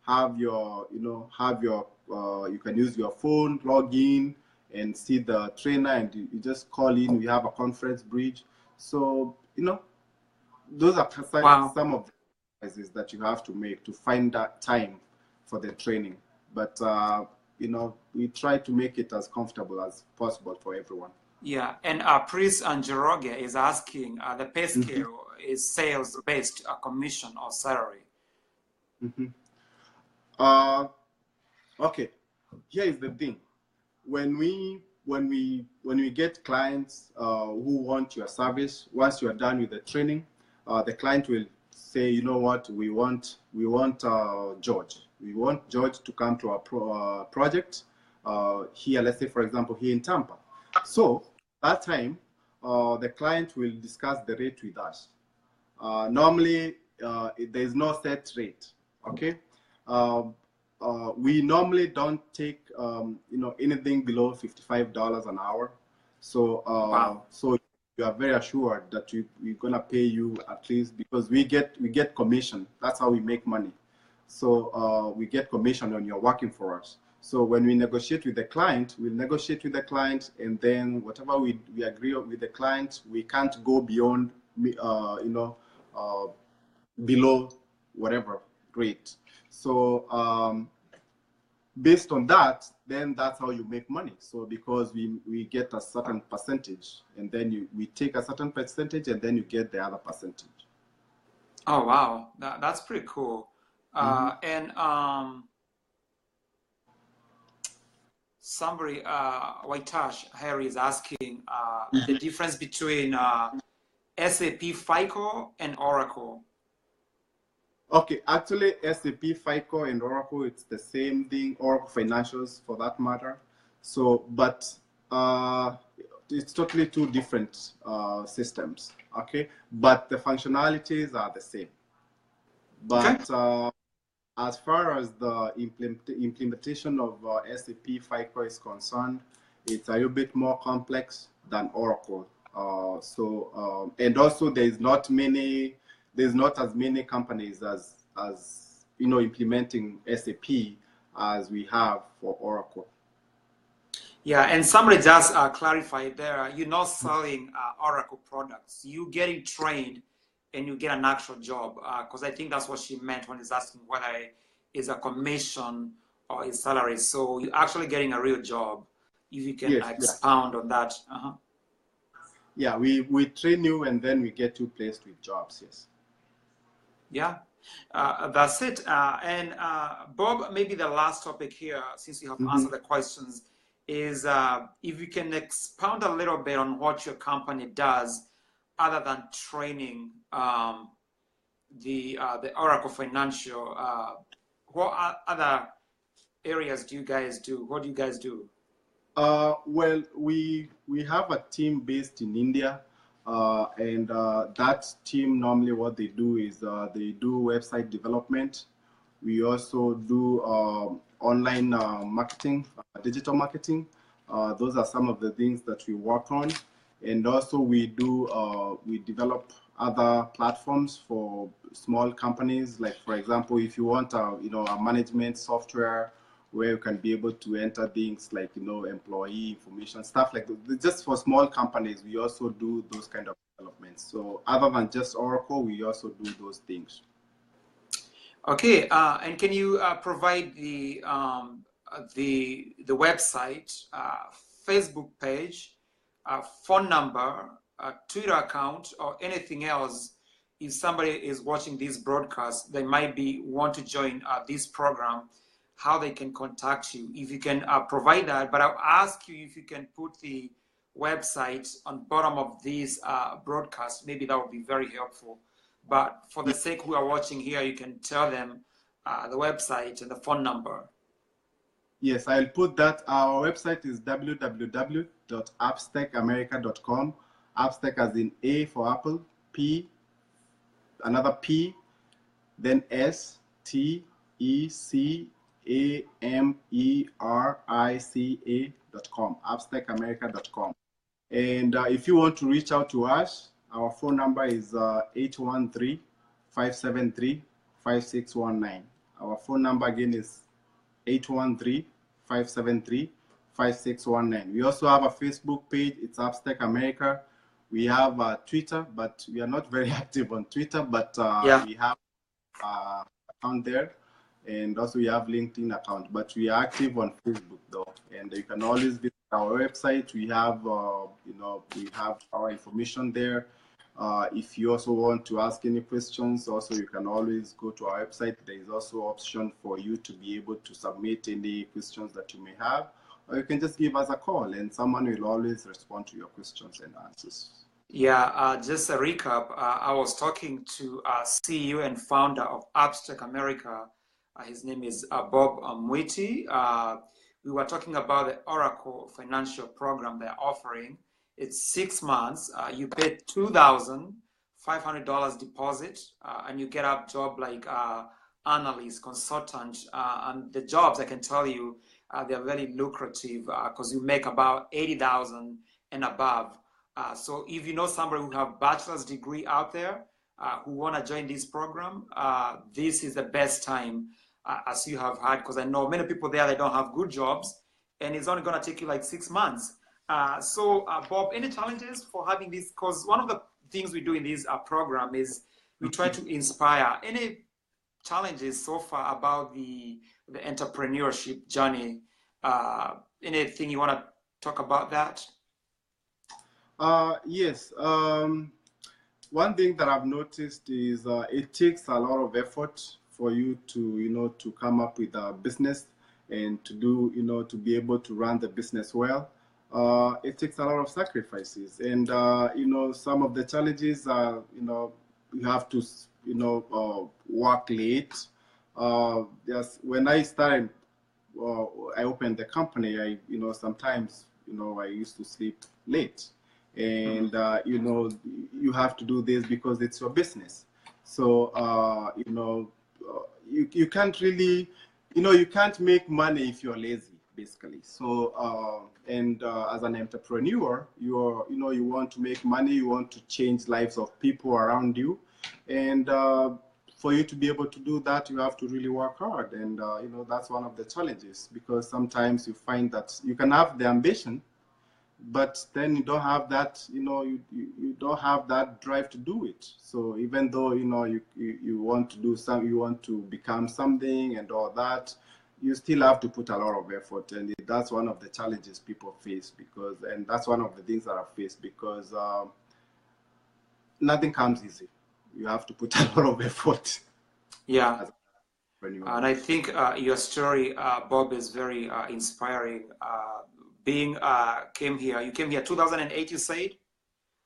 have your, you can use your phone, log in, and see the trainer, and you just call in. We have a conference bridge. So, those are Wow. some of the exercises that you have to make to find that time for the training. But, we try to make it as comfortable as possible for everyone. Yeah, and Pris Angeroge is asking, the pay scale is sales-based, commission or salary? Okay, here is the thing. When we get clients who want your service, once you are done with the training, the client will say, you know what, we want George. We want George to come to our project here, let's say, for example, here in Tampa. So that time, the client will discuss the rate with us. Normally, there is no set rate, okay? We normally don't take, anything below $55 an hour. So, Wow. so you are very assured that we're gonna pay you at least, because we get commission. That's how we make money. So we get commission when you're working for us. So when we negotiate with the client, we'll negotiate with the client, and then whatever we agree with the client, we can't go beyond, below whatever rate. So based on that, then that's how you make money. So because we get a certain percentage, and then we take a certain percentage, and then you get the other percentage. Oh, wow. That's pretty cool. And somebody, Waitash Harry is asking the difference between SAP FICO and Oracle. Okay, actually, SAP FICO and Oracle, it's the same thing. Oracle Financials, for that matter. So, but it's totally two different systems. Okay, but the functionalities are the same. But as far as the implementation of SAP FICO is concerned, it's a little bit more complex than Oracle. And also there's not as many companies as implementing SAP as we have for Oracle. Yeah, and somebody just clarified there, you're not selling Oracle products. You're getting trained and you get an actual job, because I think that's what she meant when he's asking whether it's a commission or a salary. So you're actually getting a real job, if you can expound on that. Yeah, we train you and then we get you placed with jobs, yes. Yeah, that's it. And Bob, maybe the last topic here, since you have answered the questions, is if you can expound a little bit on what your company does other than training the Oracle Financial. What other areas do you guys do? What do you guys do? Well, we have a team based in India, and that team normally what they do is they do website development. We also do online marketing, digital marketing. Those are some of the things that we work on. And also we develop other platforms for small companies. Like, for example, if you want a management software where you can be able to enter things like, employee information, stuff like that. Just for small companies, we also do those kind of developments. So other than just Oracle, we also do those things. Okay, and can you provide the website, Facebook page, phone number, Twitter account, or anything else? If somebody is watching this broadcast, they might want to join this program, how they can contact you. If you can provide that, but I'll ask you if you can put the website on bottom of this broadcast, maybe that would be very helpful. But for the sake who are watching here, you can tell them the website and the phone number. Yes, I'll put that. Our website is www.appstecamerica.com. Appstec as in A for Apple, P, another P, then STECAMERICA.com. Appstecamerica.com. And if you want to reach out to us, our phone number is 813-573-5619. Our phone number again is 813-573-5619. We also have a Facebook page. It's Appstec America. We have Twitter, but we are not very active on Twitter, but we have account there. And also we have LinkedIn account, but we are active on Facebook though. And you can always visit our website. We have, we have our information there. If you also want to ask any questions, also you can always go to our website. There is also option for you to be able to submit any questions that you may have, or you can just give us a call and someone will always respond to your questions and answers. Yeah, just a recap. I was talking to CEO and founder of Appstec America. His name is Bob Mwiti. We were talking about the Oracle financial program they're offering. It's 6 months. You pay $2,500 deposit, and you get a job like analyst, consultant, and the jobs, I can tell you, they're very lucrative because you make about $80,000 and above. So if you know somebody who have bachelor's degree out there who want to join this program, this is the best time, as you have had, because I know many people there, they don't have good jobs, and it's only going to take you like 6 months. Bob, any challenges for having this? Because one of the things we do in this program is we try to inspire. Any challenges so far about the entrepreneurship journey? Anything you want to talk about that? Yes. One thing that I've noticed is it takes a lot of effort for you to, to come up with a business and to do, to be able to run the business well. It takes a lot of sacrifices, and some of the challenges are, you have to, work late. Yes, when I started, I opened the company. Sometimes, I used to sleep late, and you have to do this because it's your business. So you can't really, you can't make money if you're lazy, basically. So as an entrepreneur, you want to make money, you want to change lives of people around you, and for you to be able to do that, you have to really work hard. And that's one of the challenges, because sometimes you find that you can have the ambition, but then you don't have that, you don't have that drive to do it. So even though you want to do you want to become something and all that, you still have to put a lot of effort, and that's one of the challenges people face, and that's one of the things that I face, because nothing comes easy. You have to put a lot of effort. Yeah. And I think your story, Bob, is very inspiring. You came here 2008, you said?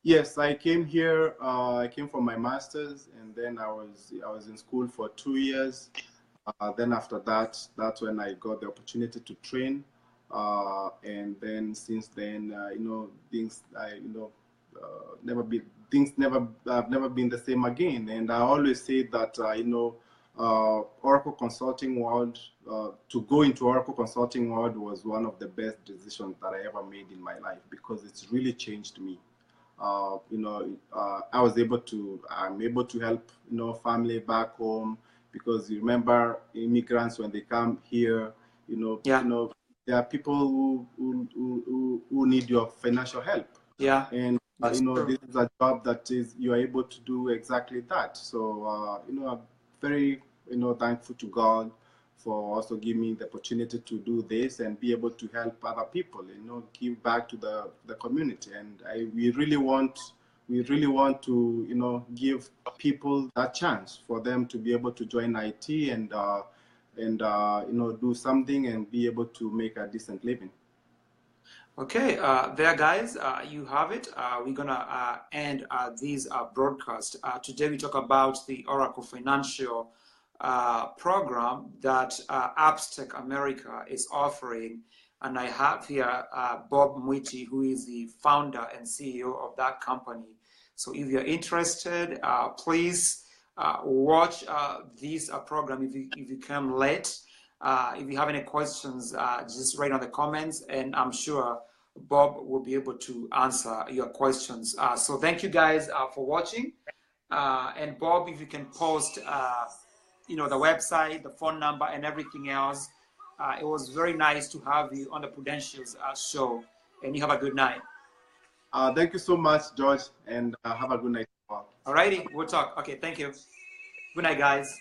Yes, I came here. I came for my master's, and then I was in school for 2 years. Then after that, that's when I got the opportunity to train. And then since then, things have never been the same again. And I always say that Oracle Consulting World, to go into Oracle Consulting World was one of the best decisions that I ever made in my life, because it's really changed me. I'm able to help, family back home, because you remember immigrants, when they come here, there are people who need your financial help. Yeah. And this is a job that you are able to do exactly that. So I'm very thankful to God for also giving me the opportunity to do this and be able to help other people, give back to the community. And we really want to give people that chance for them to be able to join IT and do something and be able to make a decent living. Okay, there, guys, you have it. We're gonna end this broadcast. Today we talk about the Oracle Financial program that Appstec America is offering, and I have here Bob Mwiti, who is the founder and CEO of that company. So if you're interested, please watch this program if you come late. If you have any questions, just write on the comments, and I'm sure Bob will be able to answer your questions. So thank you guys for watching. And Bob, if you can post you know, the website, the phone number, and everything else. It was very nice to have you on the Prudentials show, and you have a good night. Thank you so much, George, and have a good night. All righty, we'll talk. Okay, thank you. Good night, guys.